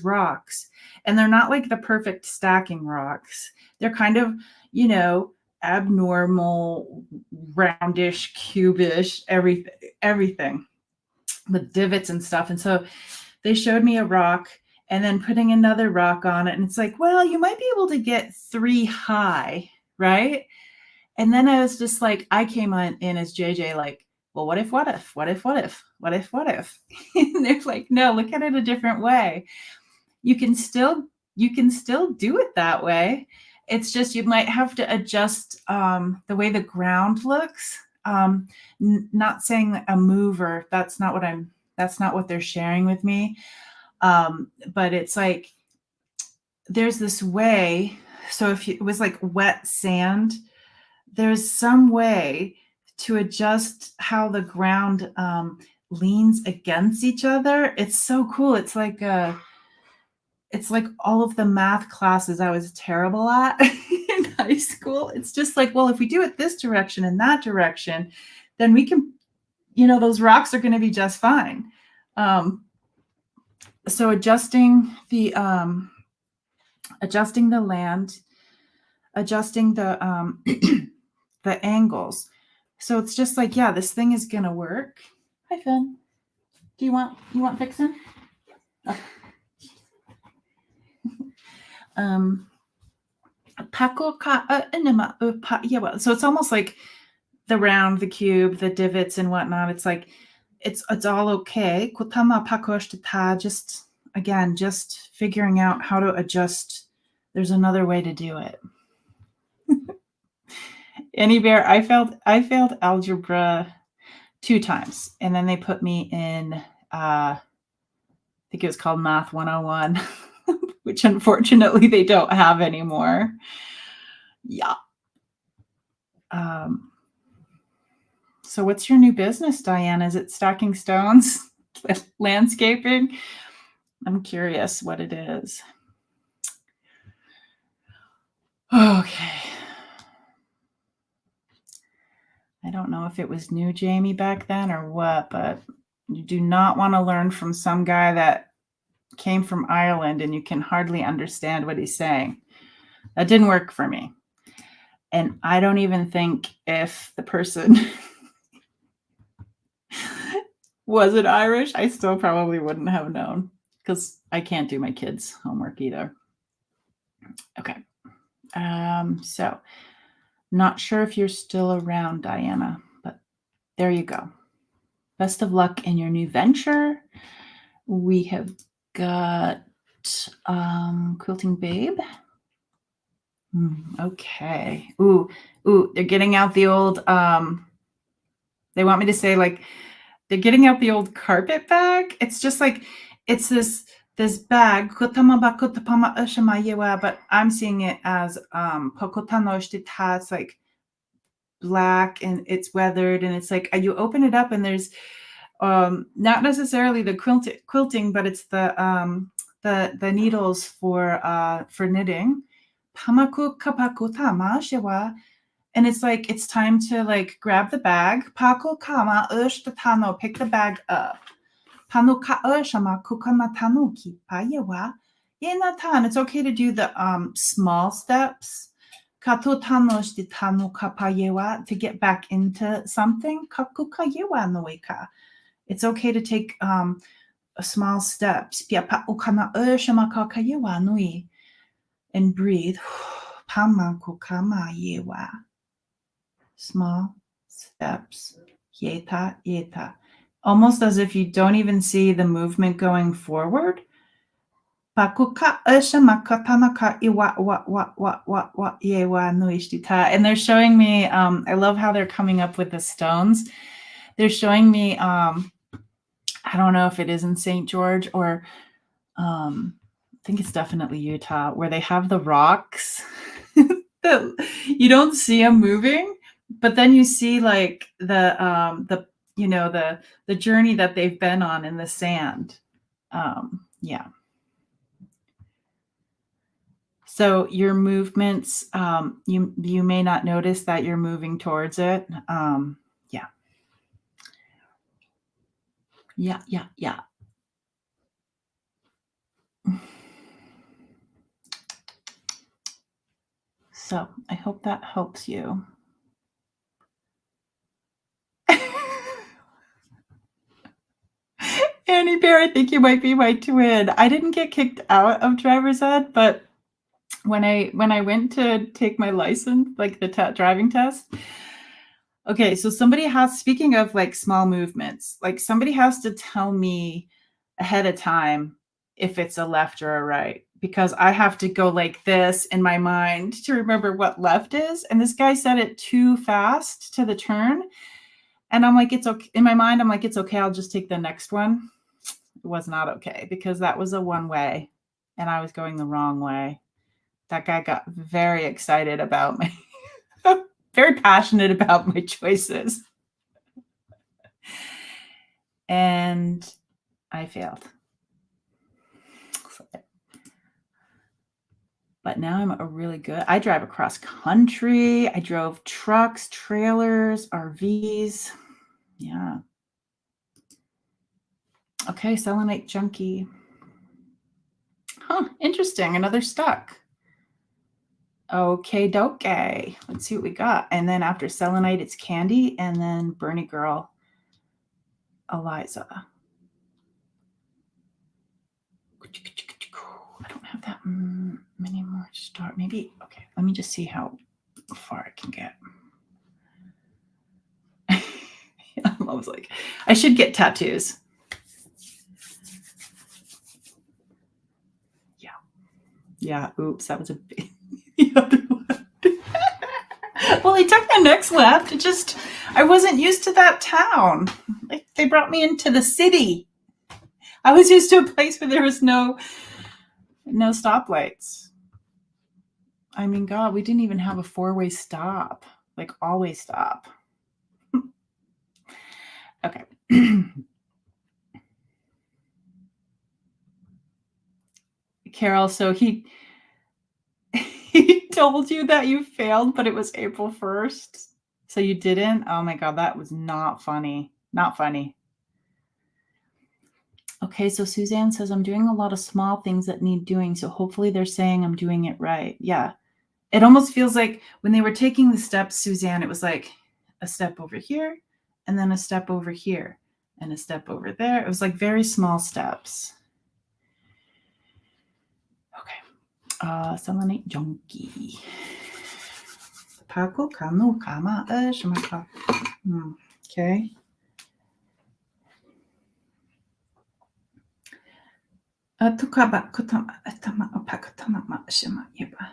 rocks, and they're not like the perfect stacking rocks. They're kind of, abnormal, roundish, cubish, everything with divots and stuff. And so they showed me a rock and then putting another rock on it. And it's like, well, you might be able to get 3 high, right? And then I was just like, I came in as JJ, like, well, what if? And they're like, no, look at it a different way. You can still do it that way. It's just, you might have to adjust the way the ground looks. Not saying a mover, that's not what they're sharing with me. But it's like, there's this way. So if it was like wet sand, there's some way to adjust how the ground leans against each other. It's so cool. It's like all of the math classes I was terrible at. high school. It's just like, well, if we do it this direction and that direction, then we can, those rocks are going to be just fine. So adjusting the land, adjusting the the angles. So it's just like, yeah, this thing is going to work. Hi, Finn. Do you want fixing? Oh. So it's almost like the round, the cube, the divots and whatnot. It's like, it's all okay. Just, again, just figuring out how to adjust. There's another way to do it. Annie Bear, I failed algebra 2 times, and then they put me in, I think it was called Math 101, which unfortunately they don't have anymore. Yeah. So what's your new business, Diane? Is it stacking stones? Landscaping? I'm curious what it is. Okay. I don't know if it was new Jamie back then or what, but you do not want to learn from some guy that came from Ireland and you can hardly understand what he's saying. That didn't work for me. And I don't even think if the person wasn't Irish, I still probably wouldn't have known, because I can't do my kids' homework either. Okay. So not sure if you're still around, Diana, but there you go. Best of luck in your new venture. We have got Quilting Babe. Okay. Ooh, they're getting out the old, they want me to say, like, they're getting out the old carpet bag. It's just like, it's this bag, but I'm seeing it as it's like black and it's weathered, and it's like, you open it up and there's not necessarily the quilting, but it's the needles for knitting. And it's like, it's time to like grab the bag. Pick the bag up. It's okay to do the small steps to get back into something. It's okay to take small steps and breathe. Small steps. Yeta. Almost as if you don't even see the movement going forward. And they're showing me, I love how they're coming up with the stones. They're showing me, I don't know if it is in St. George or I think it's definitely Utah, where they have the rocks. You don't see them moving, but then you see like the journey that they've been on in the sand. Yeah. So your movements, you may not notice that you're moving towards it. Yeah. So I hope that helps you. Annie Bear, I think you might be my twin. I didn't get kicked out of driver's ed, but when I went to take my license, like the driving test. Okay, so speaking of like small movements, like somebody has to tell me ahead of time if it's a left or a right, because I have to go like this in my mind to remember what left is. And this guy said it too fast to the turn. And I'm like, it's okay. In my mind, I'm like, it's okay. I'll just take the next one. It was not okay, because that was a one way and I was going the wrong way. That guy got very excited about me, very passionate about my choices. And I failed. But now I'm a really good, I drive across country. I drove trucks, trailers, RVs. Yeah. Okay, selenite junkie. Huh, interesting. Another stuck. Okay, doke. Let's see what we got. And then after selenite, it's Candy, and then Bernie Girl, Eliza. I don't have that many more to start. Maybe, okay, let me just see how far I can get. I'm always like, I should get tattoos. Yeah. Yeah. Oops, that was a big the other one. Well, I took the next left. It just, I wasn't used to that town. Like, they brought me into the city. I was used to a place where there was no stoplights. I mean, God, we didn't even have a 4-way stop, like always stop. Okay. Carol, so he told you that you failed, but it was April 1st. So you didn't? Oh my God, that was not funny. Not funny. Okay, so Suzanne says, I'm doing a lot of small things that need doing. So hopefully they're saying I'm doing it right. Yeah. It almost feels like when they were taking the steps, Suzanne, it was like a step over here and then a step over here and a step over there. It was like very small steps. Okay. Selenite junkie. Paco kanu kama shimaka. Okay. Tukaba kutama atama opakatama ma shima yeba.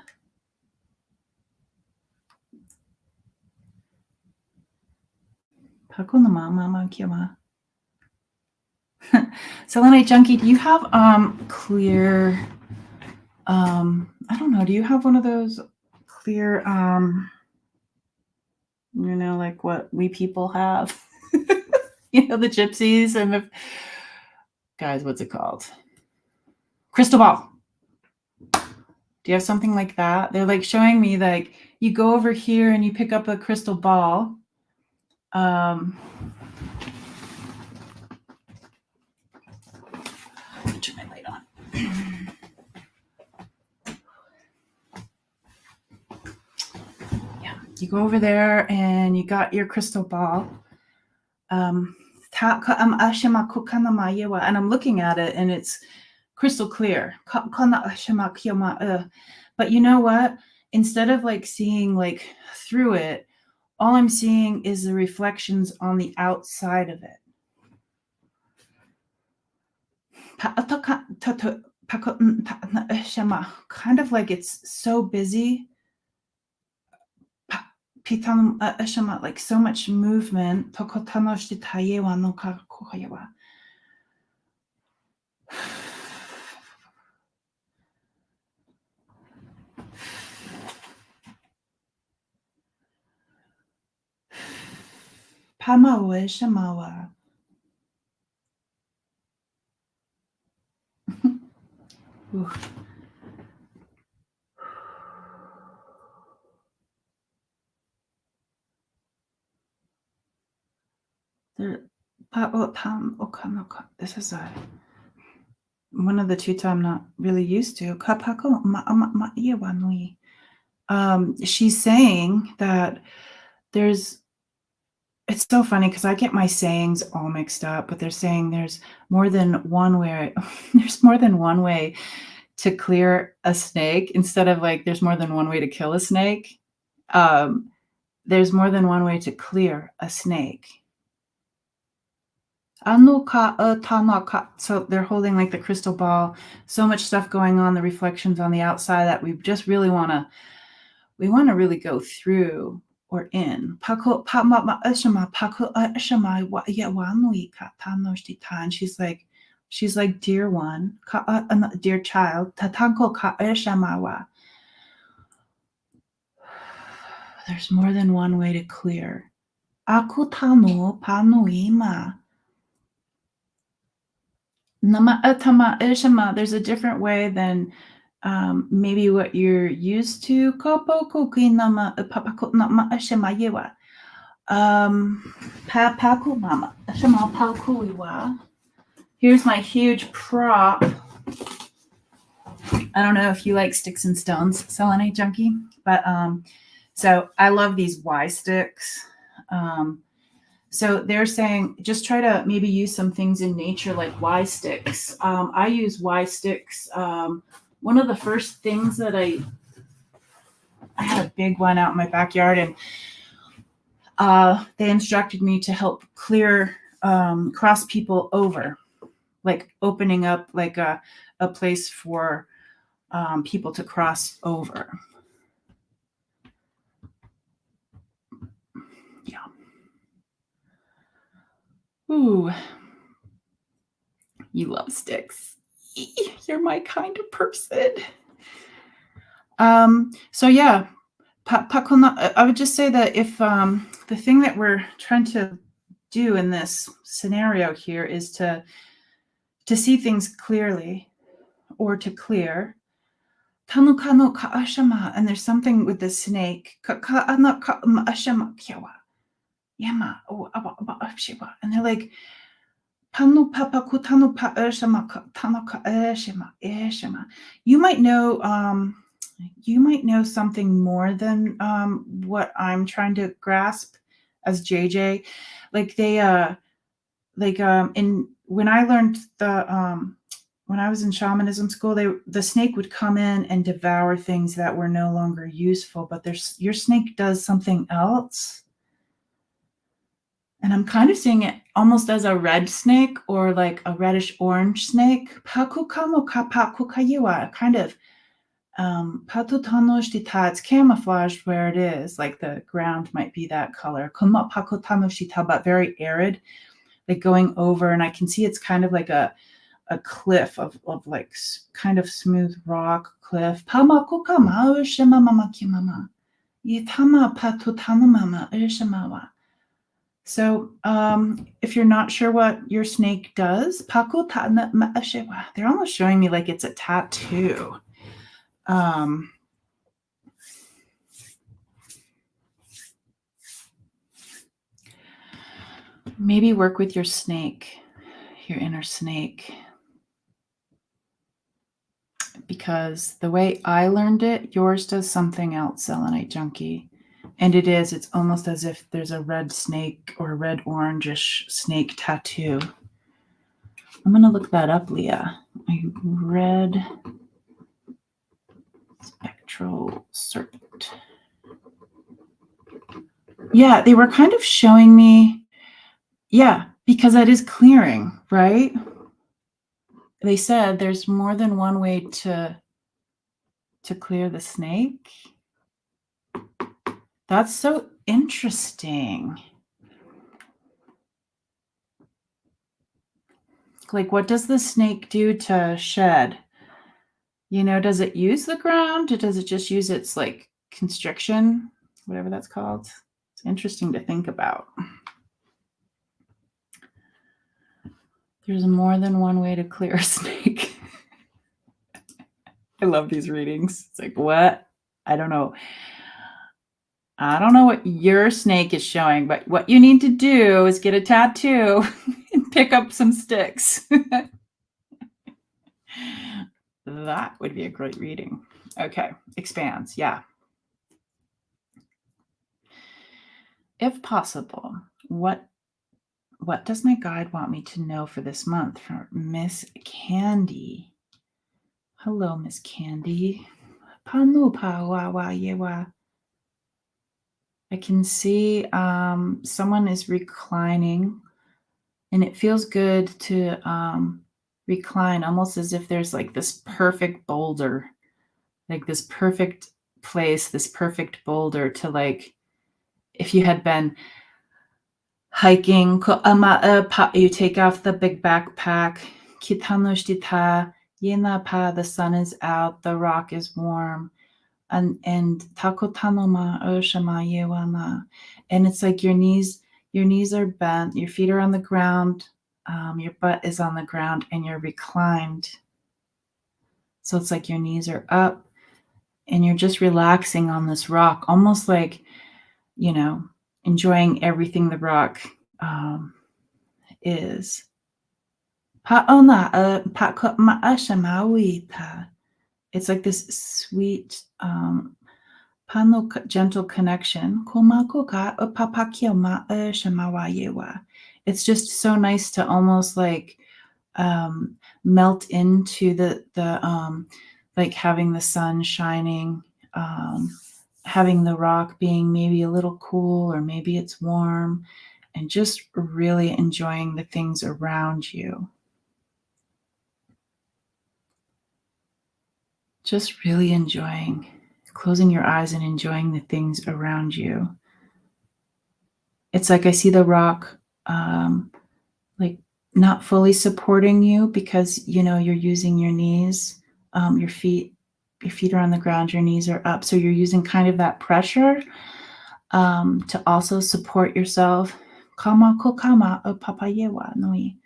Paco na mama kiama. Selenite junkie, do you have clear I don't know, do you have one of those clear you know, like what we people have? You know, the gypsies and the guys, what's it called? Crystal ball. Do you have something like that? They're like showing me like you go over here and you pick up a crystal ball. Turn my light on. Yeah, you go over there and you got your crystal ball. And I'm looking at it and it's crystal clear. But you know what? Instead of like seeing like through it, all I'm seeing is the reflections on the outside of it. Kind of like it's so busy. Like so much movement. Pamawe shamawa. This is one of the Tutah I'm not really used to. She's saying that it's so funny because I get my sayings all mixed up, but they're saying there's more than one way. There's more than one way to clear a snake instead of like there's more than one way to kill a snake. There's more than one way to clear a snake. So they're holding like the crystal ball, so much stuff going on, the reflections on the outside that we just really want to really go through or in. And she's like, dear one, dear child, there's more than one way to clear. There's a different way than maybe what you're used to. Here's my huge prop. I don't know if you like sticks and stones, selenite junkie, but so I love these Y sticks. So they're saying just try to maybe use some things in nature like Y sticks. I use Y sticks. One of the first things that I had a big one out in my backyard, and they instructed me to help clear cross people over, like opening up like a place for people to cross over. Yeah. Ooh, you love sticks. You're my kind of person. So yeah, I would just say that if the thing that we're trying to do in this scenario here is to see things clearly or to clear. And there's something with the snake. And they're like, you might know something more than what I'm trying to grasp as JJ. Like they in when I learned when I was in shamanism school, the snake would come in and devour things that were no longer useful, but your snake does something else. And I'm kind of seeing it almost as a red snake or like a reddish orange snake. Kind of it's camouflaged where it is, like the ground might be that color. But very arid, like going over, and I can see it's kind of like a cliff of like kind of smooth rock cliff. So if you're not sure what your snake does, they're almost showing me like it's a tattoo. Maybe work with your snake, your inner snake. Because the way I learned it, yours does something else, selenite junkie. And it's almost as if there's a red snake or a red orangish snake tattoo. I'm going to look that up, Leah. A red spectral serpent. Yeah, they were kind of showing me, because that is clearing, right? They said there's more than one way to clear the snake. That's so interesting. Like, what does the snake do to shed? Does it use the ground? Or does it just use its like constriction, whatever that's called? It's interesting to think about. There's more than one way to clear a snake. I love these readings. It's like, what? I don't know what your snake is showing, but what you need to do is get a tattoo and pick up some sticks. That would be a great reading. Okay, expands. Yeah. If possible, what does my guide want me to know for this month? For Miss Candy. Hello, Miss Candy. I can see someone is reclining, and it feels good to recline, almost as if there's like this perfect boulder, like this perfect place, this perfect boulder to, like, if you had been hiking, you take off the big backpack, the sun is out, the rock is warm, and it's like your knees are bent, your feet are on the ground, your butt is on the ground, and you're reclined. So it's like your knees are up and you're just relaxing on this rock, almost like, you know, enjoying everything the rock is. It's like this sweet, gentle connection. It's just so nice to almost like melt into the like having the sun shining, having the rock being maybe a little cool or maybe it's warm, and just really enjoying the things around you. Just really enjoying, closing your eyes and enjoying the things around you. It's like I see the rock like not fully supporting you because you're using your knees, your feet are on the ground, your knees are up. So you're using kind of that pressure to also support yourself. Kama ko kama o papayewa nui.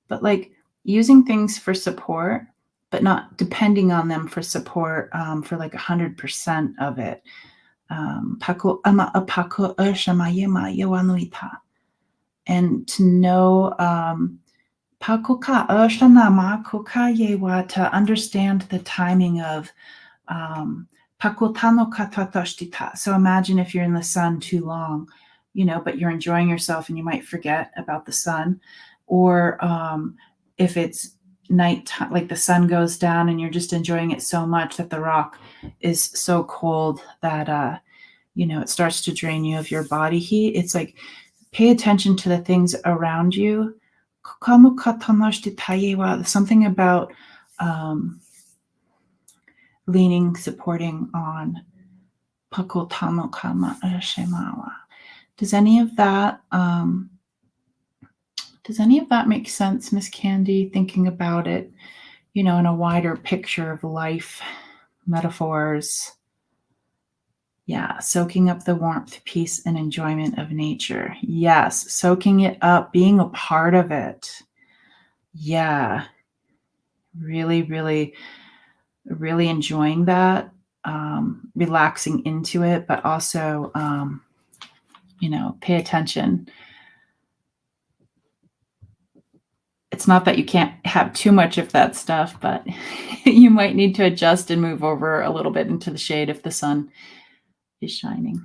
But like using things for support, but not depending on them for support for like 100% of it. Pako ama apako shamayema yawanuita. And to know to understand the timing of so imagine if you're in the sun too long, but you're enjoying yourself and you might forget about the sun, or if it's night, like the sun goes down and you're just enjoying it so much that the rock is so cold that it starts to drain you of your body heat. It's like pay attention to the things around you. Something about leaning, supporting on. Does any of that make sense, Miss Candy? Thinking about it, in a wider picture of life, metaphors. Yeah, soaking up the warmth, peace, and enjoyment of nature. Yes, soaking it up, being a part of it. Yeah, really, really, really enjoying that, relaxing into it, but also, pay attention. It's not that you can't have too much of that stuff, but you might need to adjust and move over a little bit into the shade if the sun is shining.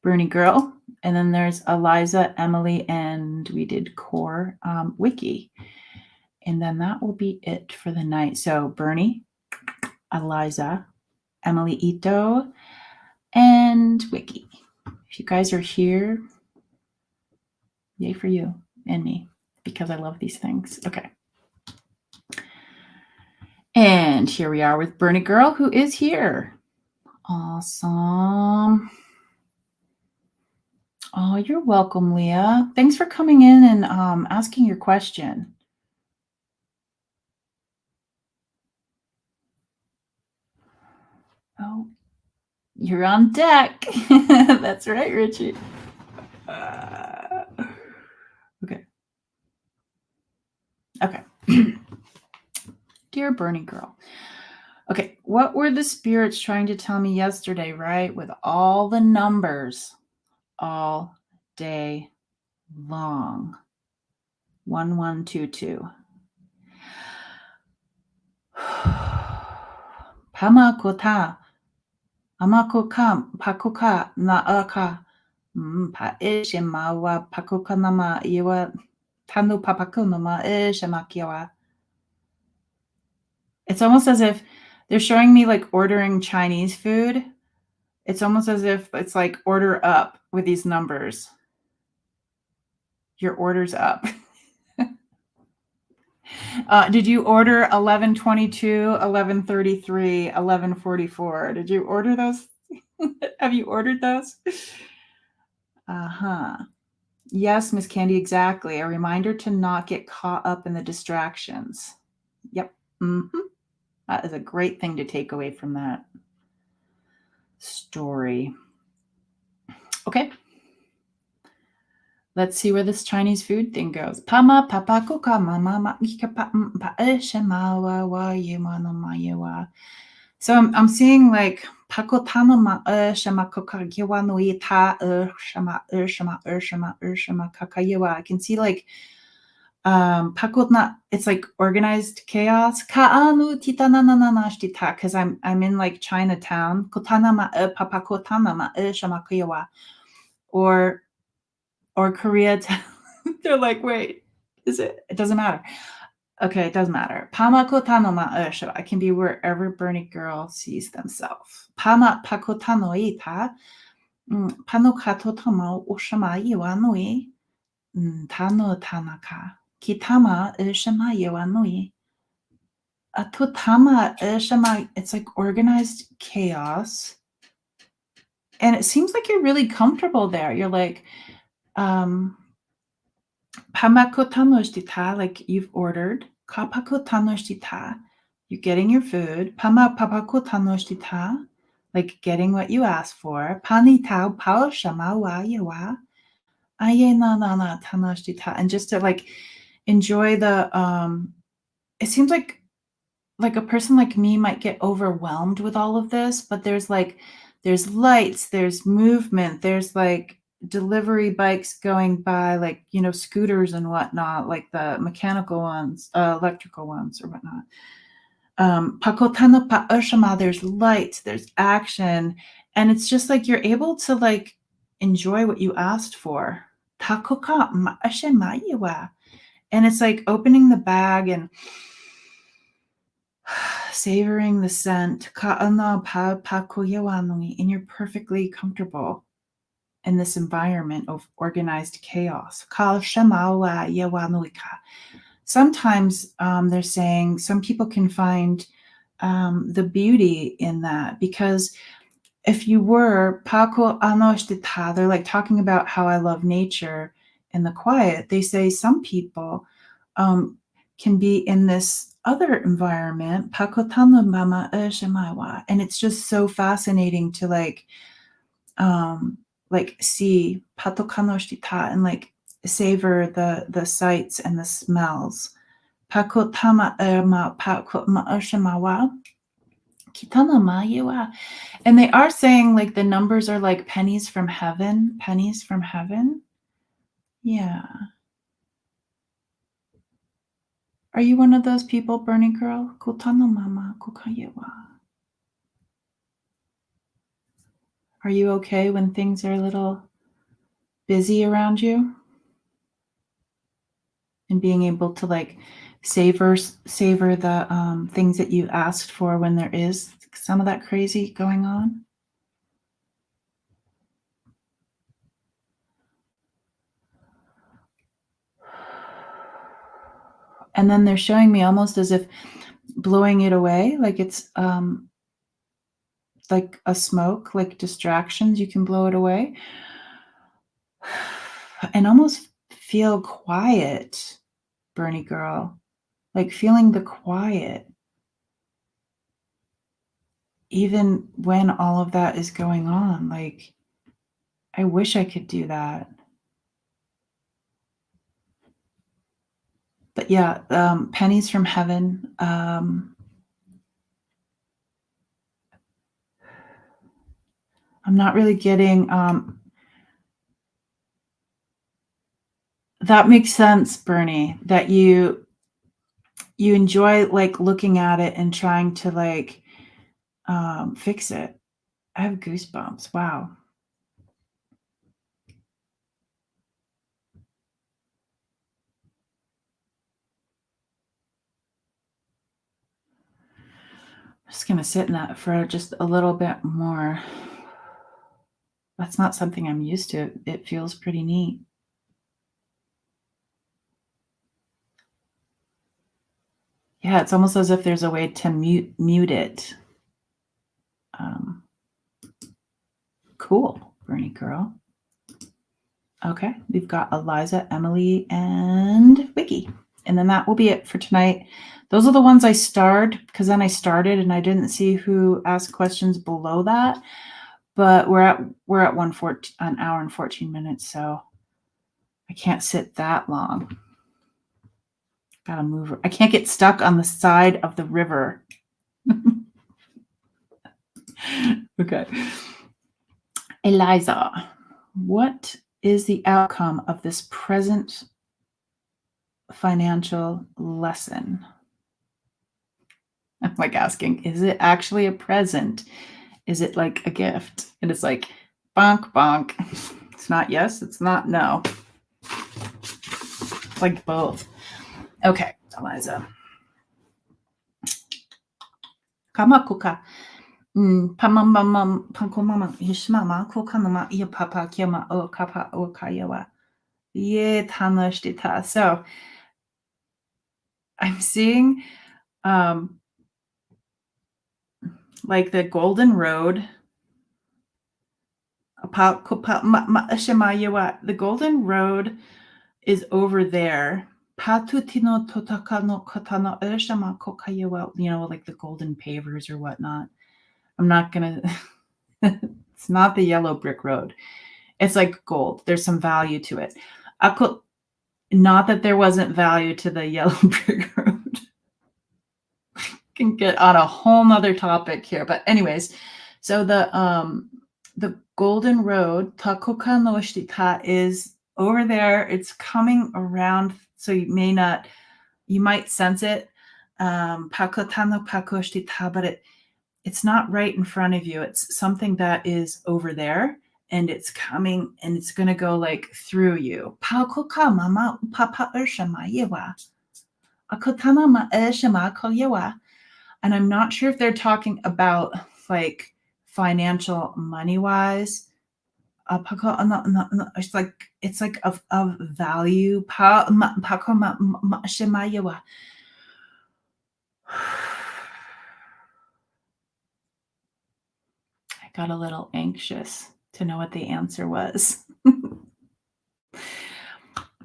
Bernie Girl. And then there's Eliza, Emily, and we did Core Wiki. And then that will be it for the night. So Bernie, Eliza, Emily Ito, and Wiki. If you guys are here, yay for you and me, because I love these things. Okay. And here we are with Bernie Girl, who is here. Awesome. Oh, you're welcome, Leah. Thanks for coming in and asking your question. Oh, you're on deck. That's right, Richie. Okay. Okay. Dear Bernie Girl. Okay, what were the spirits trying to tell me yesterday, right? With all the numbers all day long. 1122. Pamakota. Amakoka. Pakoka. Naaka. Pa ishemawa. Pakoka nama iwa. Tanu papaku nama ishemakiwa. It's almost as if they're showing me like ordering Chinese food. It's almost as if it's like order up with these numbers. Your order's up. Did you order 1122, 1133, 1144? Did you order those? Have you ordered those? Uh-huh. Yes, Miss Candy, exactly. A reminder to not get caught up in the distractions. Yep. Mm-hmm. That is a great thing to take away from that story. Okay. Let's see where this Chinese food thing goes. Pama papa kuka mama ma ika pa pa shema wa wa yema no ma yewa. So I'm seeing like pakotano ma shema kuka yewa no ita shema shema kakayewa. I can see like pakotna, it's like organized chaos. Kaanu titana na na nashtita, because I'm in like Chinatown. Kotana ma papa kotana ma shema kuyewa. Or Korea. They're like, wait, is it? It doesn't matter. Okay, it doesn't matter. Pama kotano ma ursho. I can be wherever Bernie girl sees themselves. Pama pakotano ita. Pano katotamo ushama iwanui. Tano tanaka. Kitama ushama iwanui. Atotama ushama. It's like organized chaos. And it seems like you're really comfortable there. You're like, Pamakotanoshita, like you've ordered. Kapakotanoshita, you're getting your food. Papakotanoshita, like getting what you asked for. Panitao pao shama wa yawa. Aye na na na tanoshita. And just to like enjoy the it seems like a person like me might get overwhelmed with all of this, but there's lights, there's movement, there's like delivery bikes going by, like, scooters and whatnot, like the mechanical ones, electrical ones or whatnot. Pakotano pa ushama, there's lights, there's action, and it's just like you're able to like enjoy what you asked for. Takoka ma ashemayiwa. And it's like opening the bag and savoring the scent, and you're perfectly comfortable in this environment of organized chaos. Sometimes they're saying some people can find the beauty in that, because if you were pako anoshtita, they're like talking about how I love nature and the quiet. They say some people can be in this other environment, pakotano mama shemaiwa, and it's just so fascinating to like see patokanoshita and like savor the sights and the smells. Pakotama ma pakotma shemawa. Kitana mayewa. And they are saying like the numbers are like pennies from heaven. Pennies from heaven. Yeah. Are you one of those people, Bernie girl? Kotano mama kokayewa. Are you okay when things are a little busy around you? And being able to like savor the things that you asked for when there is some of that crazy going on? And then they're showing me almost as if blowing it away, like it's like a smoke, like distractions, you can blow it away and almost feel quiet, Bernie girl, like feeling the quiet even when all of that is going on. Like, I wish I could do that. But yeah, pennies from heaven. I'm not really getting that makes sense, Bernie, that you enjoy like looking at it and trying to like fix it. I have goosebumps. Wow. I'm just gonna sit in that for just a little bit more. That's not something I'm used to. It feels pretty neat. Yeah, it's almost as if there's a way to mute it. Cool, Bernie girl. Okay, we've got Eliza, Emily, and Vicky. And then that will be it for tonight. Those are the ones I starred, because then I started and I didn't see who asked questions below that. But we're at an hour and 14 minutes, so I can't sit that long. Gotta move. I can't get stuck on the side of the river. Okay. Eliza, what is the outcome of this present financial lesson? I'm like asking, is it actually a present? Is it like a gift? And it's like, bonk, bonk. It's not yes, it's not no. It's like both. Okay, Eliza. Kamakuka. Pamamam pankomama yishmama kokanama ya papa kiama o kapa o kayawa. Ye tanashtita. So I'm seeing like the golden road. The golden road is over there. You know, like the golden pavers or whatnot. I'm not gonna it's not the yellow brick road. It's like gold. There's some value to it. Not that there wasn't value to the yellow brick road. Can get on a whole nother topic here. But anyways, so the golden road, Takoka no Shita, is over there. It's coming around. So you might sense it. Pakotano Pakoshita, but it's not right in front of you. It's something that is over there. And it's coming and it's going to go like through you. Pakoka mama papa urshama yewa. Akotana ma urshama koyewa. And I'm not sure if they're talking about like financial money wise. It's like of value. I got a little anxious to know what the answer was.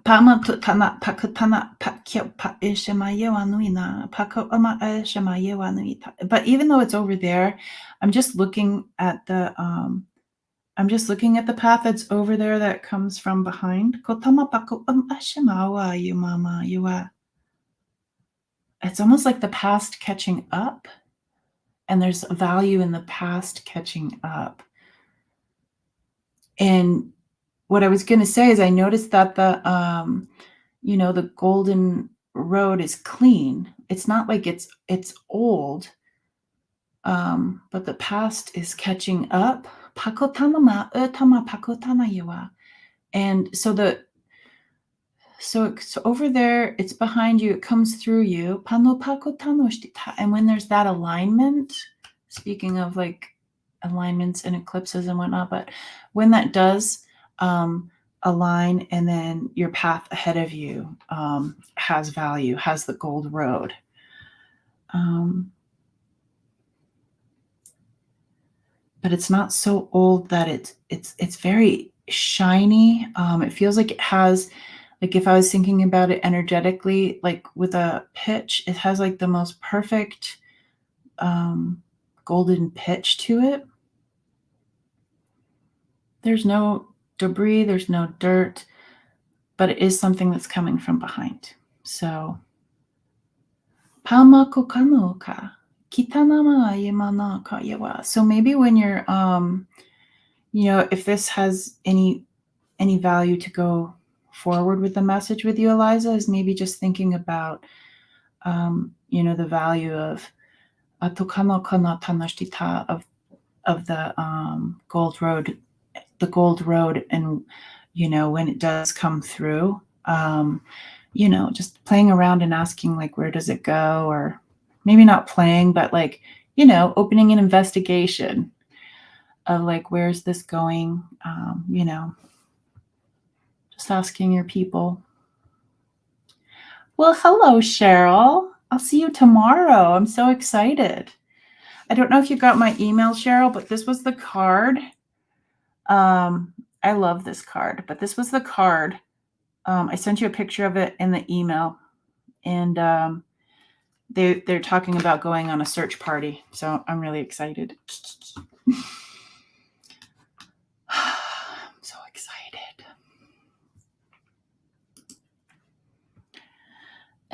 But even though it's over there, I'm just looking at the path that's over there that comes from behind. It's almost like the past catching up, and there's value in the past catching up. And what I was going to say is I noticed that the golden road is clean. It's not like it's old, but the past is catching up. And so it's over there, it's behind you, it comes through you. And when there's that alignment, speaking of like alignments and eclipses and whatnot, but when that does align, and then your path ahead of you has value, has the gold road. But it's not so old that it's very shiny. It feels like it has, like if I was thinking about it energetically, like with a pitch, it has like the most perfect golden pitch to it. There's no debris, there's no dirt, but it is something that's coming from behind. So Pamakokanoka. So maybe when you're if this has any value to go forward with the message with you, Eliza, is maybe just thinking about the value of of the gold road, and when it does come through, just playing around and asking like, where does it go? Or maybe not playing, but like, opening an investigation of like, where's this going? Just asking your people. Well, hello, Cheryl. I'll see you tomorrow. I'm so excited. I don't know if you got my email, Cheryl, but this was the card. I love this card, but this was the card. I sent you a picture of it in the email, and they're talking about going on a search party. So I'm really excited. I'm so excited.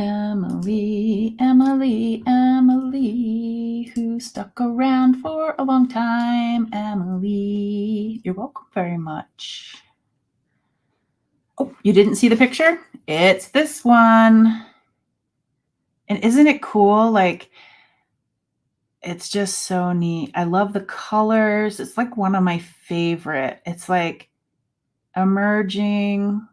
Emily, Emily, Emily, who stuck around for a long time. Emily, you're welcome very much. Oh, you didn't see the picture? It's this one. And isn't it cool? Like, it's just so neat. I love the colors. It's like one of my favorite. It's like emerging.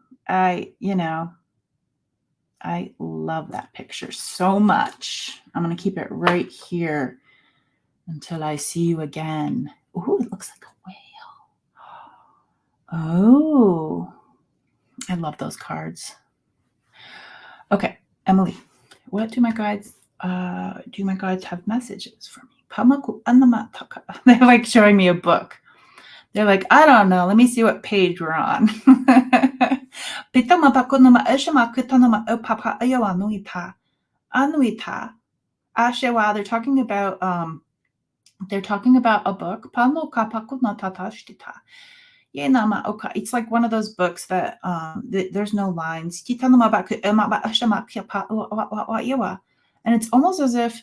I love that picture so much. I'm going to keep it right here until I see you again. Ooh, it looks like a whale. Oh, I love those cards. Okay, Emily, what do my guides have messages for me? They're like showing me a book. They're like, I don't know. Let me see what page we're on. Ashewa, they're talking about a book. It's like one of those books that there's no lines. And it's almost as if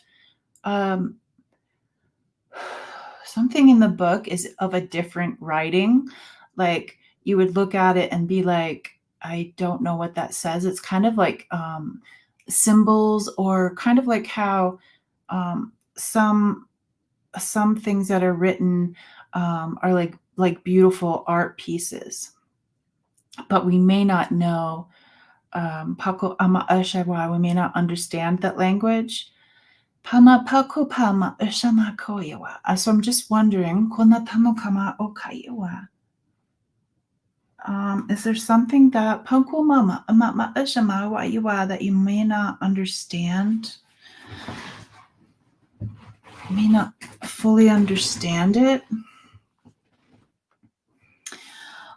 something in the book is of a different writing. Like you would look at it and be like, I don't know what that says. It's kind of like symbols, or kind of like how some things that are written are like beautiful art pieces, but we may not know we may not understand that language. So I'm just wondering, is there something that that you may not understand? You may not fully understand it.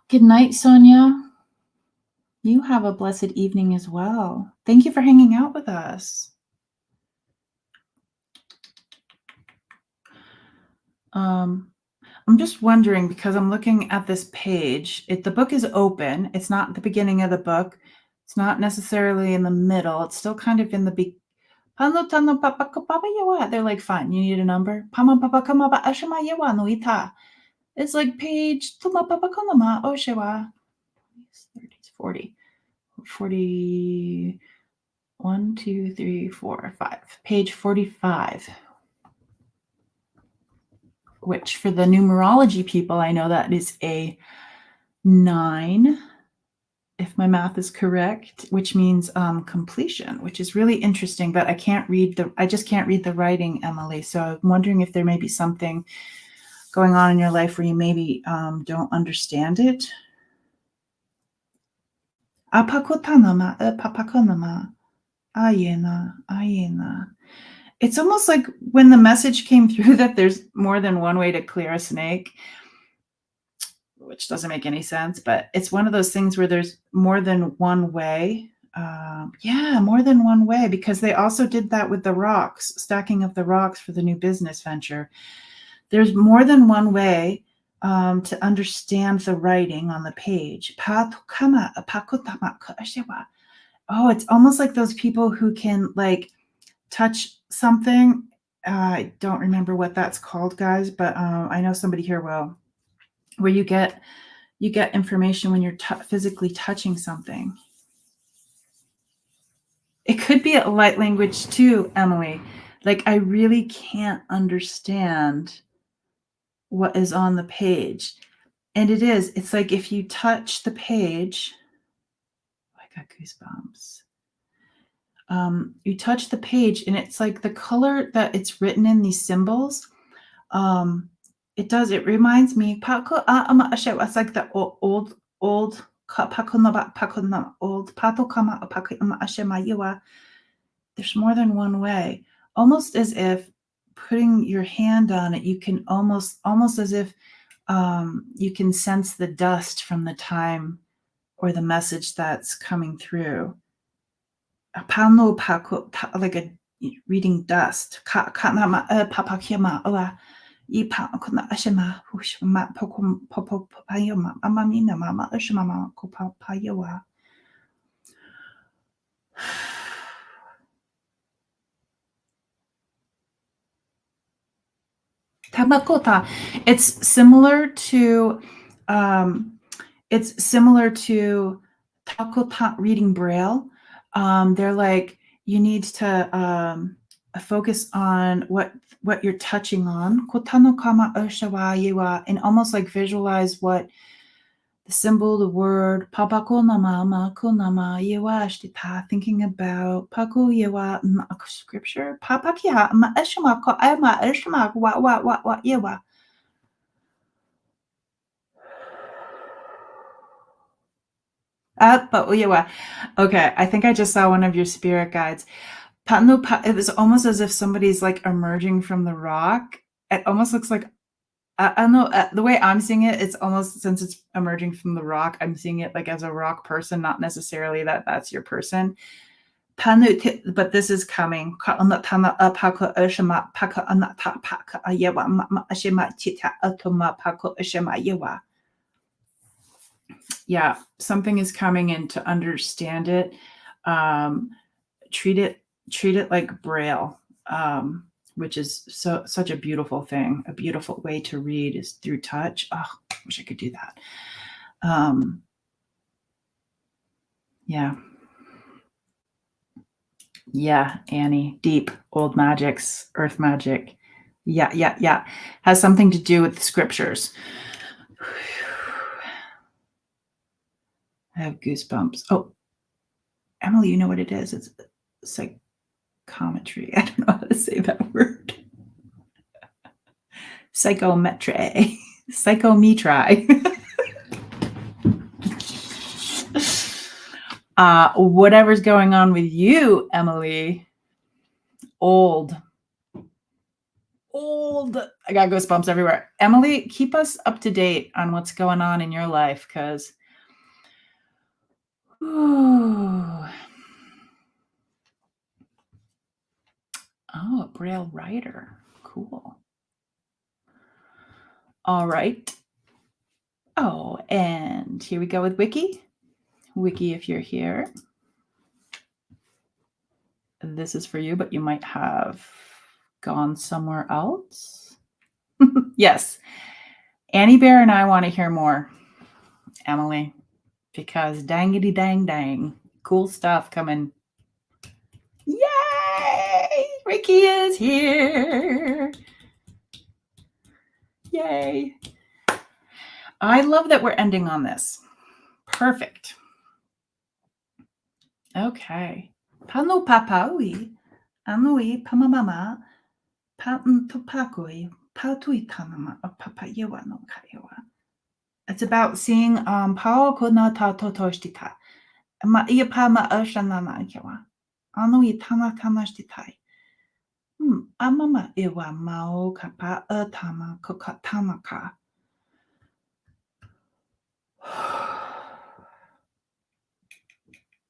Good night, Sonia. You have a blessed evening as well. Thank you for hanging out with us. I'm just wondering, because I'm looking at this page. The book is open. It's not the beginning of the book. It's not necessarily in the middle. It's still kind of in the beginning. They're like, fine, you need a number? It's like page 40. 1, 2, 3, 4, 5. Page 45. Which for the numerology people, I know that is a 9, if my math is correct, which means completion, which is really interesting, but I just can't read the writing, Emily. So I'm wondering if there may be something going on in your life where you maybe don't understand it. It's almost like when the message came through that there's more than one way to clear a snake, which doesn't make any sense, but it's one of those things where there's more than one way. More than one way, because they also did that with the rocks, stacking of the rocks for the new business venture. There's more than one way to understand the writing on the page. Oh, it's almost like those people who can like touch something. I don't remember what that's called, guys, but I know somebody here will. Where you get information when you're physically touching something. It could be a light language too, Emily. Like, I really can't understand what is on the page. And it's like if you touch the page, I got goosebumps. You touch the page and it's like the color that it's written in, these symbols. It reminds me, it's like the old there's more than one way, almost as if putting your hand on it, you can almost as if you can sense the dust from the time or the message that's coming through. Like a reading dust. Tamakota. It's similar to um, Takota reading Braille. They're like you need to focus on what you're touching on. Kotano kama oshawa yiwa, and almost like visualize what the symbol, the word, papako nama mako nama yewa shtita, thinking about pako yewa scripture, papakia ma eshama ko ama eshama wa yewa. But yewa. Okay, I think I just saw one of your spirit guides. It was almost as if somebody's like emerging from the rock. It almost looks like I don't know, the way I'm seeing it, it's almost since it's emerging from the rock, I'm seeing it like as a rock person, not necessarily that that's your person. But this is coming. Yeah, something is coming in to understand it. Treat it like Braille. Which is such a beautiful thing. A beautiful way to read is through touch. Oh, I wish I could do that. Yeah. Yeah, Annie. Deep, old magics, earth magic. Yeah. Has something to do with the scriptures. I have goosebumps. Oh, Emily, you know what it is? It's psychometry. I don't know how to say that word. Psychometry. Psychometry. Whatever's going on with you, Emily. Old. I got goosebumps everywhere. Emily, keep us up to date on what's going on in your life, because oh, a Braille writer. Cool. All right. Oh, and here we go with Wiki. Wiki, if you're here, this is for you, but you might have gone somewhere else. Yes. Annie Bear and I want to hear more, Emily, because dangity dang. Cool stuff coming. Yay! Ricky is here. Yay. I love that we're ending on this. Perfect. Okay. Pano papaui, anui pamamama, patan topakui, patui tanama, papayewa no kayewa. It's about seeing pao kona ta totoshtita. Ma ia pama ashanana kewa. Anui tana tanashtitai. Amama iwa mao kapa atama kokatamaka.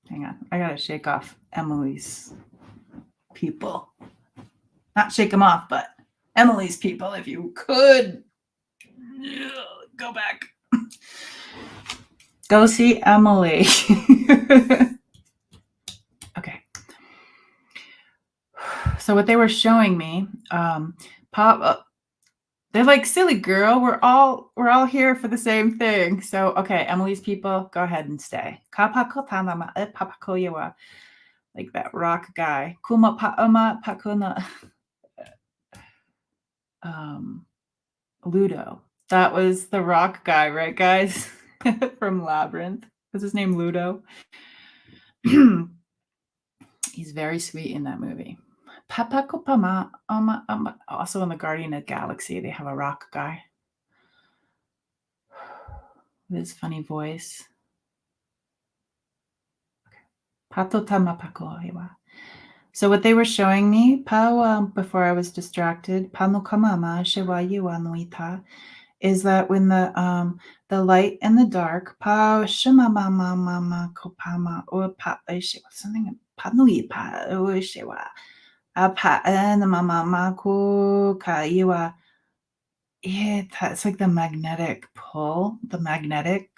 Hang on, I gotta shake off Emily's people. Not shake them off, but Emily's people, if you could. Go back. Go see Emily. Okay. So what they were showing me, they're like, silly girl, we're all here for the same thing. So okay, Emily's people, go ahead and stay. Like that rock guy. Kuma paama pakuna. Ludo. That was the rock guy, right, guys? From Labyrinth. Was his name Ludo? He's very sweet in that movie. Papakopama. Also in the Guardian of the Galaxy, they have a rock guy with his funny voice. So what they were showing me, before I was distracted, is that when the light and the dark, something it's like the magnetic pull, the magnetic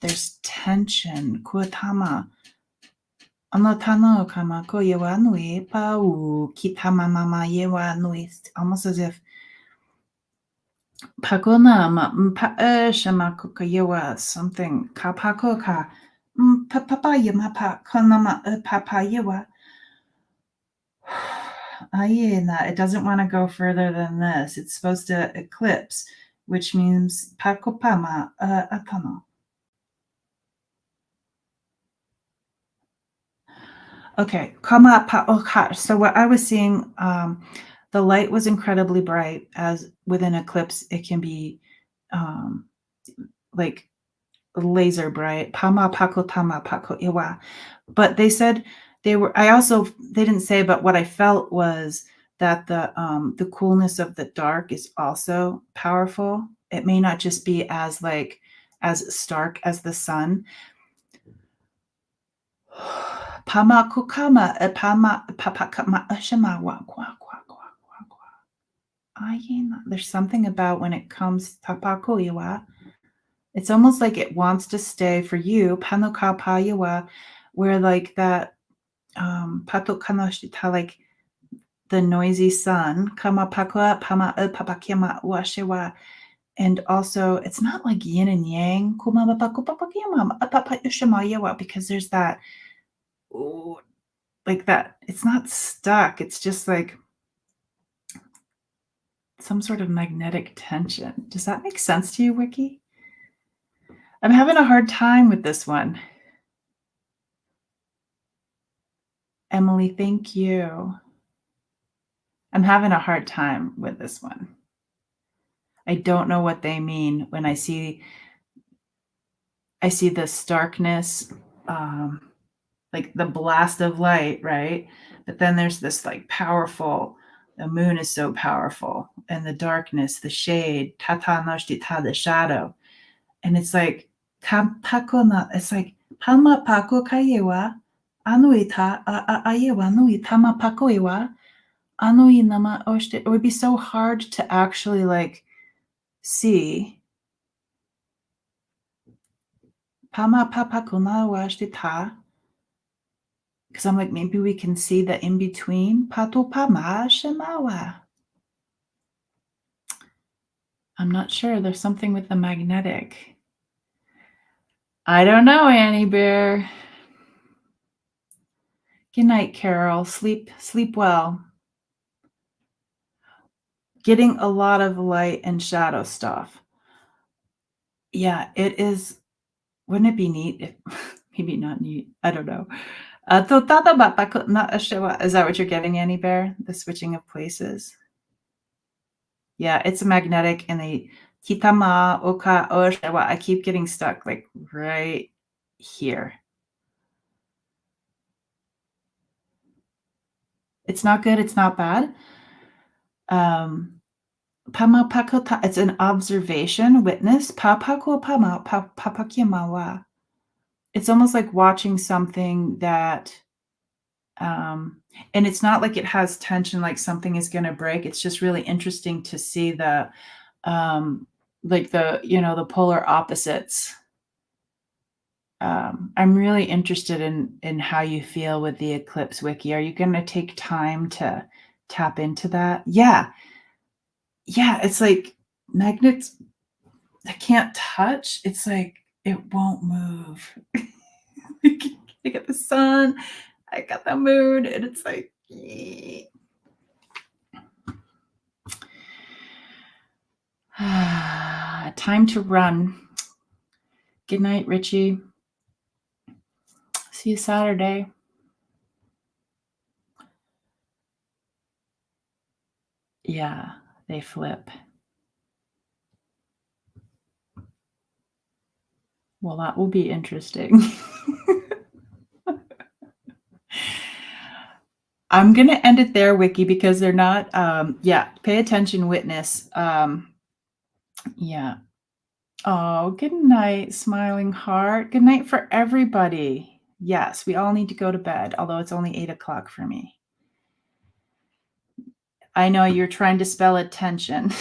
there's tension, kuatama. Ano tano kama ko yewa nui pa kitama mama yewa nui. Almost as if pakona ma mpa shama kuka yewa something kapako ka papa yema pa konama papa yewa. Ayena, it doesn't want to go further than this. It's supposed to eclipse, which means pakopama apano. Okay, kama pa oka. So what I was seeing, the light was incredibly bright. As with an eclipse, it can be um, like laser bright. Pama pako tama pako iwa. But they said they were. They didn't say, but what I felt was that the coolness of the dark is also powerful. It may not just be as stark as the sun. Pama kukama pama papakama ashama wa kwa kwa kwa kwa kwa. There's something about when it comes tapako iwa. It's almost like it wants to stay for you, panoka payawa, where like that patokanoshita, like the noisy sun, kama pakwa pama papakima washewa. And also it's not like yin and yang, because there's that ooh, like that. It's not stuck. It's just like some sort of magnetic tension. Does that make sense to you, Wiki? I'm having a hard time with this one. Emily, thank you. I'm having a hard time with this one. I don't know what they mean when I see this darkness, like the blast of light, right? But then there's this like powerful, the moon is so powerful, and the darkness, the shade, tata noshtita, the shadow. And it's like, it's like, palma pako kayewa, anuita, ayewa, nui tama pakoewa, anui nama oshte. It would be so hard to actually like see. Pama papa kuna washtita. Because I'm like, maybe we can see the in between. Pato pama shemawa. I'm not sure. There's something with the magnetic. I don't know, Annie Bear. Good night, Carol. Sleep well. Getting a lot of light and shadow stuff. Yeah, it is. Wouldn't it be neat? Maybe not neat. I don't know. Is that what you're getting, Annie Bear? The switching of places? Yeah, it's a magnetic, and the kitama oka oshawa. I keep getting stuck like right here. It's not good. It's not bad. Pama pakota. It's an observation, witness. Papako pama papakimawa. It's almost like watching something that, and it's not like it has tension, like something is going to break. It's just really interesting to see the, like the polar opposites. I'm really interested in how you feel with the eclipse, Wiki. Are you going to take time to tap into that? Yeah. It's like magnets I can't touch. It's like it won't move. I got the sun, I got the moon, and it's like time to run. Good night, Richie. See you Saturday. Yeah, they flip. Well, that will be interesting. I'm going to end it there, Wiki, because they're not, pay attention, witness. Yeah. Oh, good night, smiling heart. Good night for everybody. Yes, we all need to go to bed, although it's only 8:00 for me. I know you're trying to spell attention.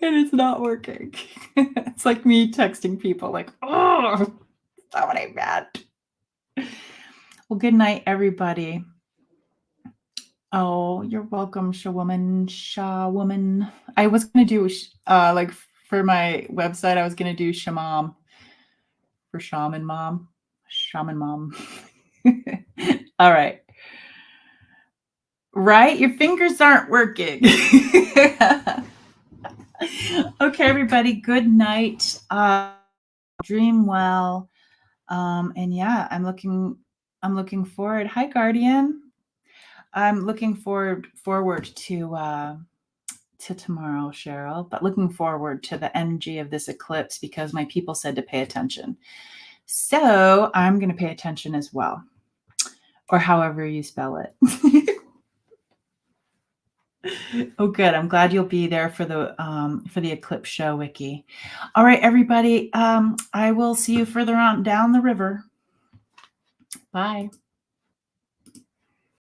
And it's not working. It's like me texting people like, oh, That's what I meant. Well, good night, everybody. Oh, you're welcome, Shaw woman. I was gonna do like for my website, I was gonna do shamam for shaman mom. Shaman mom. All right. Right? Your fingers aren't working. Okay, everybody, good night. Dream well. And yeah, I'm looking forward. Hi, Guardian. I'm looking forward to tomorrow, Cheryl, but looking forward to the energy of this eclipse because my people said to pay attention. So I'm going to pay attention as well, or however you spell it. Oh, good. I'm glad you'll be there for the eclipse show, Wiki. All right, everybody. I will see you further on down the river. Bye.